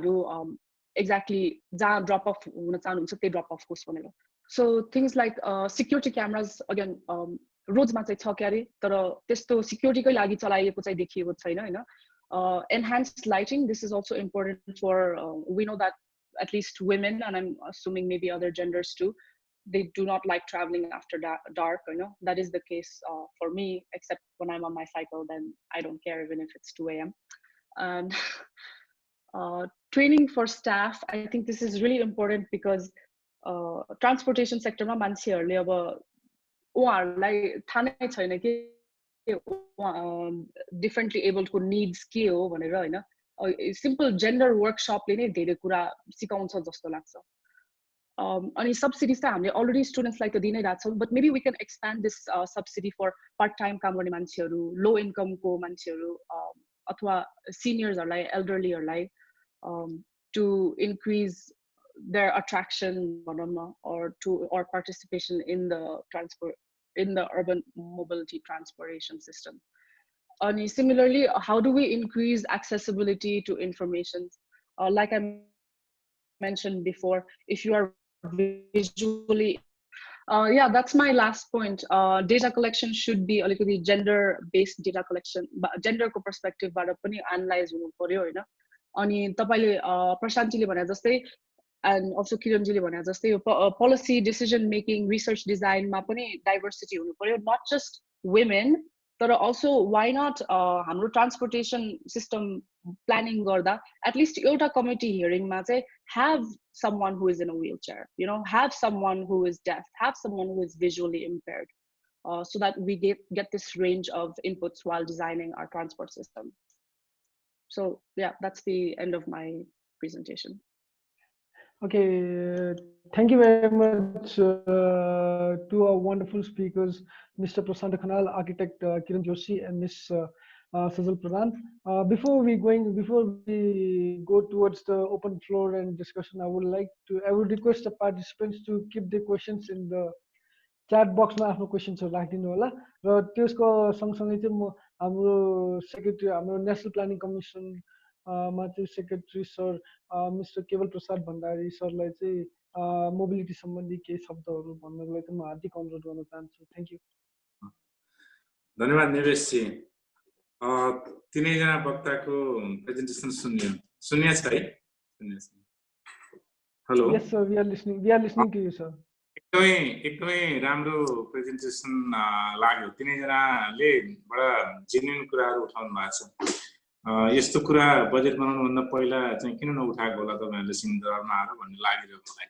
exactly जहाँ ड्रप अफ हुन चाहनुहुन्छ त्यही ड्रप अफ होस् भनेर. So things like security cameras, again रोजमा चाहिँ छ क्यारे, तर त्यस्तो सिक्युरिटीकै लागि चलाइएको चाहिँ देखिएको छैन हैन. Enhanced lighting, this is also important for we know that at least women, and I'm assuming maybe other genders too, they do not like traveling after dark, you know. That is the case for me, except when I'm on my cycle, then I don't care even if it's 2 a.m. And training for staff, I think this is really important, because transportation sector ma मान्छेहरुले अब उहाँहरुलाई थाहा नै छैन कि differently abled को needs के हो भनेर हैन. Simple gender workshop ले नै धेरै कुरा सिकाउँछ जस्तो लाग्छ. अनि subsidies त हामीले already students लाई त दिनै राछौं, but maybe we can expand this subsidy for part time काम गर्ने मान्छेहरु, low income को मान्छेहरु, अथवा seniors हरुलाई, elderly हरुलाई, to increase their attraction or participation in the urban mobility transportation system. And similarly, how do we increase accessibility to information? Like I mentioned before, if you are visually, Yeah, that's my last point. Data collection should be अलिकति gender-based data collection. Gender को perspective बाट पनि analyze हुनु पर्यो हैन. अनि तपाईले प्रशान्तजीले भने जस्तै and also किरणजीले भने जस्तै यो policy decision making, research design मा पनि diversity हुनु पर्यो. Not just women, but also why not हाम्रो transportation system planning गर्दा at least एउटा committee hearing मा चाहिँ have someone who is in a wheelchair, you know, have someone who is deaf, have someone who is visually impaired, so that we get this range of inputs while designing our transport system. So yeah, that's the end of my presentation. Okay, thank you very much to our wonderful speakers, Mr. Prasanta Khanal, architect Kiran Joshi, and Ms. Sajal Pradhan. Before we go towards the open floor and discussion, I would request the participants to keep their questions in the chat box. Ma आफ्नो क्वेशन्सहरु राखिदिनु होला र त्यसको सँगसँगै चाहिँ म हाम्रो secretary हाम्रो नेशनल प्लानिङ कमिसन मा चाहिँ सेक्रेटरी सर मिस्टर केवल प्रसाद भण्डारी सरलाई चाहिँ मोबिलिटी सम्बन्धी केही शब्दहरु भन्नको लागि म हार्दिक अनुरोध गर्न चाहन्छु. Thank you. धन्यवाद निवेश जी. तीनैजना वक्ताको प्रेजेन्टेसन सुन्या छ है? Hello. Yes sir, we are listening to you sir. एकदमै राम्रो प्रेजेन्टेसन लाग्यो. तीनैजनाले बडा जेन्युइन कुराहरु उठाउनु भएको छ. यस्तो कुरा बजेट बनाउनु भन्दा पहिला चाहिँ किन नउठाएको होला तपाईहरुले सिंहदरबारमा आएर भन्ने लागिरहेको मलाई.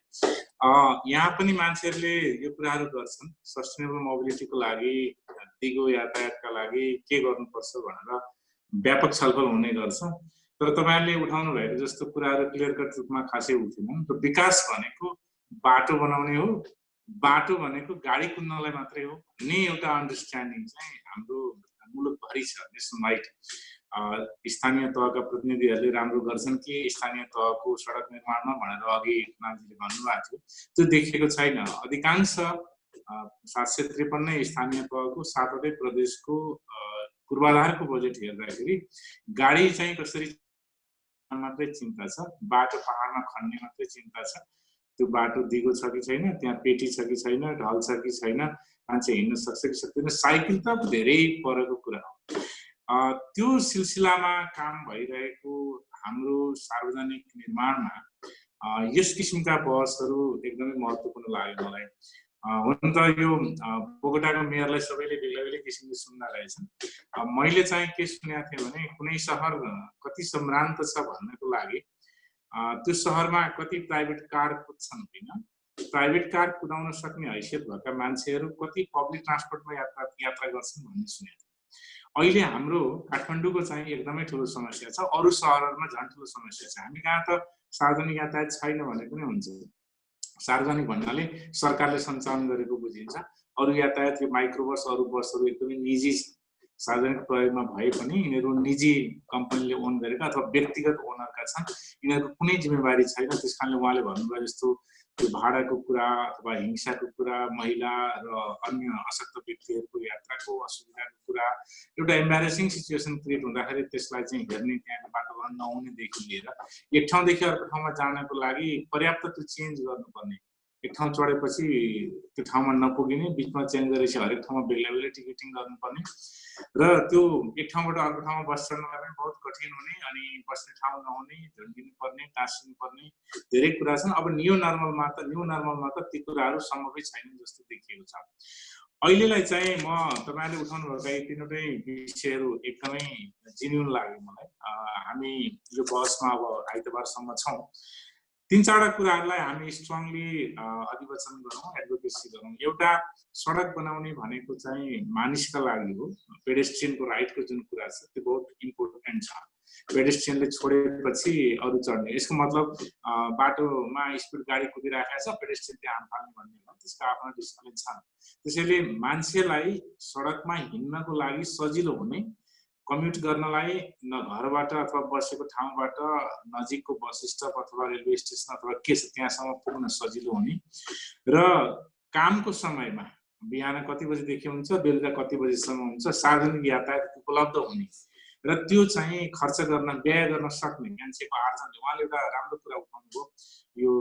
यहाँ पनि मान्छेहरुले यो कुराहरु गर्छन्. सस्टेनेबल मोबिलिटीको लागि, दिगो यातायातका लागि के गर्नुपर्छ भनेर व्यापक छलफल हुने गर्छ. तर तपाईहरुले उठाउनु भएको जस्तो कुराहरु क्लियर कट रूपमा खासै उठेनन्. र विकास भनेको बाटो बनाउने हो, बाटो भनेको गाडी कुद्नलाई मात्रै हो भन्ने एउटा अन्डरस्ट्यान्डिङ चाहिँ हाम्रो मुलुकभरि छ. नेसनवाइड स्थानीय तहका प्रतिनिधिहरूले राम्रो गर्छन् कि स्थानीय तहको सडक निर्माणमा भनेर अघि नामजीले भन्नुभएको थियो, त्यो देखिएको छैन. अधिकांश 753 स्थानीय तहको सातवटै प्रदेशको पूर्वाधारको बजेट हेर्दाखेरि गाडी चाहिँ कसरी मात्रै चिन्ता छ, बाटो पहाडमा खन्ने मात्रै चिन्ता छ. त्यो बाटो दिगो छ कि छैन, त्यहाँ पेटी छ कि छैन, ढल छ कि छैन, मान्छे हिँड्न सक्छ कि सक्दैन, साइकल त धेरै परको कुरा हो. त्यो सिलसिलामा काम भइरहेको हाम्रो सार्वजनिक निर्माणमा यस किसिमका बहसहरू एकदमै महत्त्वपूर्ण लाग्यो मलाई. हुन त यो बोगटाको मेयरलाई सबैले बेग्लै किसिमले सुन्दा रहेछन्. मैले चाहिँ के सुनेको थिएँ भने कुनै सहर कति सम्भ्रान्त छ भन्नको लागि त्यो सहरमा कति प्राइभेट कार कुद्छन् हैन, प्राइभेट कार कुदाउन सक्ने हैसियत भएका मान्छेहरू कति पब्लिक ट्रान्सपोर्टमा यात्रा गर्छन् भन्ने सुनेको थिएँ. अहिले हाम्रो काठमाडौँको चाहिँ एकदमै ठुलो समस्या छ, अरू सहरहरुमा झन् ठुलो समस्या छ. हामी कहाँ त सार्वजनिक यातायात छैन भने पनि हुन्छ. सार्वजनिक भन्नाले सरकारले सञ्चालन गरेको बुझिन्छ. अरू यातायात यो माइक्रोबस अरू बसहरू एकदमै निजी छ. सार्वजनिक प्रयोगमा भए पनि यिनीहरू निजी कम्पनीले ओन गरेका अथवा व्यक्तिगत ओनरका छन्. यिनीहरूको कुनै जिम्मेवारी छैन. त्यसकारणले उहाँले भन्नुभयो जस्तो त्यो भाडाको कुरा अथवा हिंसाको कुरा, महिला र अन्य अशक्त व्यक्तिहरूको यात्राको असुविधाको कुरा, एउटा एम्बारेसिङ सिचुएसन क्रिएट हुँदाखेरि त्यसलाई चाहिँ हेर्ने त्यहाँको वातावरण नहुनेदेखि लिएर एक ठाउँदेखि अर्को ठाउँमा जानको लागि पर्याप्त त्यो चेन्ज गर्नुपर्ने, एक ठाउँ चढेपछि त्यो ठाउँमा नपुगिने, बिचमा चेन्ज गरेपछि हरेक ठाउँमा बेग्लै टिकटिङ गर्नुपर्ने र त्यो एक ठाउँबाट अर्को ठाउँमा बस चढ्नलाई पनि बहुत कठिन हुने, अनि बस्ने ठाउँ नहुने, झुन्डिनु पर्ने, टाँसिनु पर्ने धेरै कुरा छन्. अब न्यू नर्मलमा त ती कुराहरू सम्भवै छैन जस्तो देखिएको छ. अहिलेलाई चाहिँ म तपाईहरुले उठाउनु भएका यी तीनवटै विषयहरू एकदमै जेन्युइन लाग्यो मलाई. हामी यो बहसमा अब आइतबारसम्म छौं. तीन चारवटा कुराहरूलाई हामी स्ट्रङली अधिवचन गरौँ, एडभोकेसी गरौँ. एउटा, सडक बनाउने भनेको चाहिँ मानिसका लागि हो. पेडेस्ट्रियनको राइटको जुन कुरा छ त्यो बहुत इम्पोर्टेन्ट छ. पेडेस्ट्रियनले छोडेपछि अरू चढ्ने, यसको मतलब बाटोमा स्पिड गाडी कुदिराखेको छ, पेडेस्ट्रियन त्यहाँ हाल्ने भन्ने हो. त्यसको आफ्नो डिसिप्लिन छ. त्यसैले मान्छेलाई सडकमा हिँड्नको लागि सजिलो हुने, कम्युट गर्नलाई घरबाट अथवा बसेको ठाउँबाट नजिकको बस स्टप अथवा रेलवे स्टेसन अथवा के छ त्यहाँसम्म पुग्न सजिलो हुने र कामको समयमा बिहान कति बजेदेखि हुन्छ, बेलुका कति बजेसम्म हुन्छ, सार्वजनिक यातायात उपलब्ध हुने, र त्यो चाहिँ खर्च गर्न व्यय गर्न सक्ने मान्छेको आर्जनले उहाँले एउटा राम्रो कुरा उठाउनुभयो यो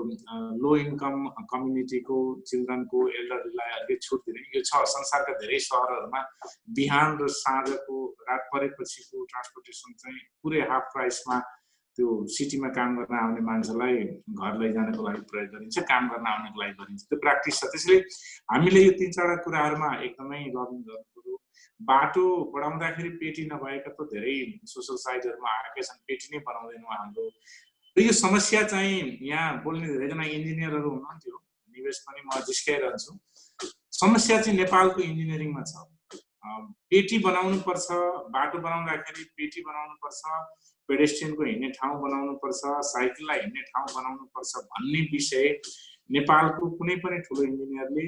लो इन्कम कम्युनिटीको चिल्ड्रनको एल्डरलीलाई अलिकति छुट दिने यो छ संसारका धेरै सहरहरूमा बिहान र साँझको रात परेपछिको ट्रान्सपोर्टेसन चाहिँ पुरै हाफ प्राइसमा त्यो सिटीमा काम गर्न आउने मान्छेलाई घर लैजानको लागि प्रयोग गरिन्छ काम गर्न आउनको लागि गरिन्छ त्यो प्र्याक्टिस छ त्यसैले हामीले यो 3-4 कुराहरूमा एकदमै लर्निङ गर्नुपर्यो बाटो बढाउँदाखेरि पेटी नभएका त धेरै सोसल साइटहरूमा आएकै छन् पेटी नै बनाउँदैनौँ हाम्रो र यो समस्या चाहिँ यहाँ बोल्ने धेरैजना इन्जिनियरहरू हुनुहुन्थ्यो निवेश पनि म जिस्काइरहन्छु समस्या चाहिँ नेपालको इन्जिनियरिङमा छ पेटी बनाउनु पर्छ बाटो बनाउँदाखेरि पेटी बनाउनु पर्छ पेडेस्ट्रियनको हिँड्ने ठाउँ बनाउनु पर्छ साइकललाई हिँड्ने ठाउँ बनाउनु पर्छ भन्ने विषय नेपालको कुनै पनि ठुलो इन्जिनियरले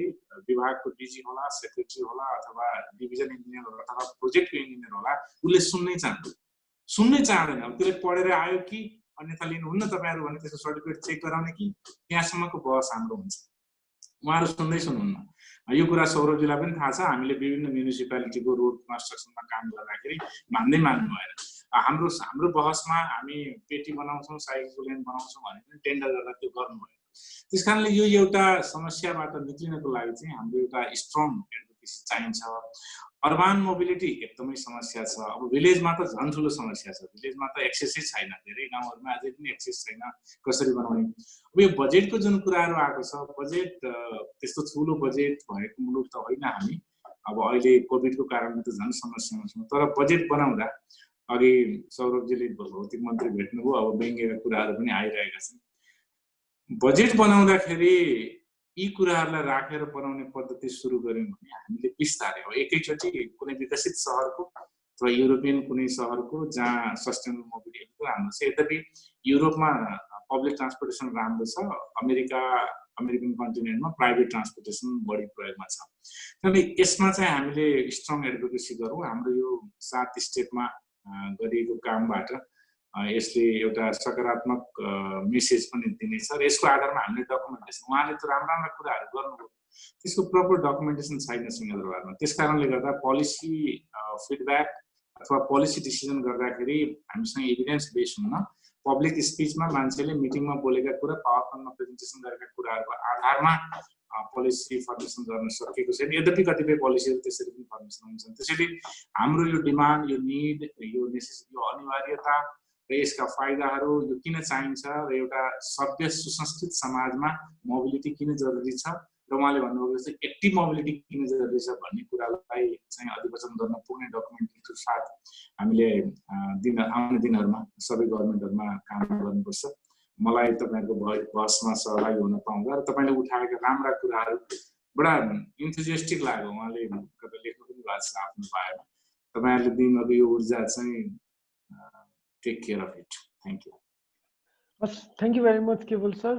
विभागको डिजी होला सेक्रेटरी होला अथवा डिभिजन इन्जिनियर होला अथवा प्रोजेक्टको इन्जिनियर होला उसले सुन्नै चाहँदैन त्यसले पढेर आयो कि अन्यथा लिनुहुन्न तपाईँहरू भने त्यसको सर्टिफिकेट चेक गराउने कि त्यहाँसम्मको बहस हाम्रो हुन्छ उहाँहरू सुन्नुहुन्न यो कुरा सौरभजीलाई पनि थाहा छ हामीले विभिन्न म्युनिसिपालिटीको रोड कन्स्ट्रक्सनमा काम गर्दाखेरि मान्नु भएन हाम्रो बहसमा हामी पेटी बनाउँछौँ साइकलको लेन बनाउँछौँ भने पनि टेन्डर गर्दा त्यो गर्नु भएन त्यसकारणले यो एउटा समस्याबाट निक्लिनको लागि चाहिँ हाम्रो एउटा स्ट्रङ एडभोकेसी चाहिन्छ अर्बान मोबिलिटी एकदमै समस्या छ अब भिलेजमा त झन् ठुलो समस्या छ भिलेजमा त एक्सेसै छैन धेरै गाउँहरूमा अझै पनि एक्सेस छैन कसरी बनाउने अब यो बजेटको जुन कुराहरू आएको छ बजेट त्यस्तो ठुलो बजेट भएको मुलुक त होइन हामी अब अहिले कोभिडको कारणले त झन् समस्यामा छौँ तर बजेट बनाउँदा अघि सौरभजीले भौतिक मन्त्री भेट्नुभयो अब व्यङ्ग्यका कुराहरू पनि आइरहेका छन् बजेट बनाउँदाखेरि यी कुराहरूलाई राखेर बनाउने पद्धति सुरु गर्यौँ भने हामीले बिस्तारै अब एकैचोटि कुनै विकसित सहरको अथवा युरोपियन कुनै सहरको जहाँ सस्टेनेबल मोबिलिटी राम्रो छ यद्यपि युरोपमा पब्लिक ट्रान्सपोर्टेसन राम्रो छ अमेरिकन कन्टिनेन्टमा प्राइभेट ट्रान्सपोर्टेसन बढी प्रयोगमा छ त्यसैले यसमा चाहिँ हामीले स्ट्रङ एडभोकेसी गरौँ हाम्रो यो 7 स्टेटमा गरिएको कामबाट यसले एउटा सकारात्मक मेसेज पनि दिनेछ र यसको आधारमा हामीले डकुमेन्टेसन उहाँले त राम्रा कुराहरू गर्नुभयो त्यसको प्रपर डकुमेन्टेसन छैन सिंहदरबारमा त्यसकारणले गर्दा पोलिसी फिडब्याक अथवा पोलिसी डिसिजन गर्दाखेरि हामीसँग एभिडेन्स बेस हुन्न पब्लिक स्पिचमा मान्छेले मिटिङमा बोलेका कुरा पावर पोइन्टमा प्रेजेन्टेसन गरेका कुराहरूको आधारमा पोलिसी फर्मेसन गर्न सकेको छैन यद्यपि कतिपय पोलिसीहरू त्यसरी पनि फर्मेसन हुन्छन् त्यसैले हाम्रो यो डिमान्ड यो निड यो नेसेसिटी यो अनिवार्यता र यसका फाइदाहरू यो किन चाहिन्छ र एउटा सभ्य सुसंस्कृत समाजमा मोबिलिटी किन जरुरी छ र उहाँले भन्नुभएको जस्तै एक्टिभ मोबिलिटी किन जरुरी छ भन्ने कुरालाई चाहिँ अधिवचन गर्न पुग्ने डकुमेन्टको साथ हामीले आउने दिनहरूमा सबै गभर्मेन्टहरूमा काम गर्नुपर्छ मलाई तपाईँहरूको बहसमा सहभागी हुन पाउँदा र तपाईँले उठाएका राम्रा कुराहरू बडा इन्थुजियास्टिक लाग्यो उहाँले कतै लेख्नु पनि भएको छ आफ्नो पाएमा तपाईँहरूले दिनुभएको यो ऊर्जा चाहिँ take care of it. Thank you. Thank you very much, Keval sir.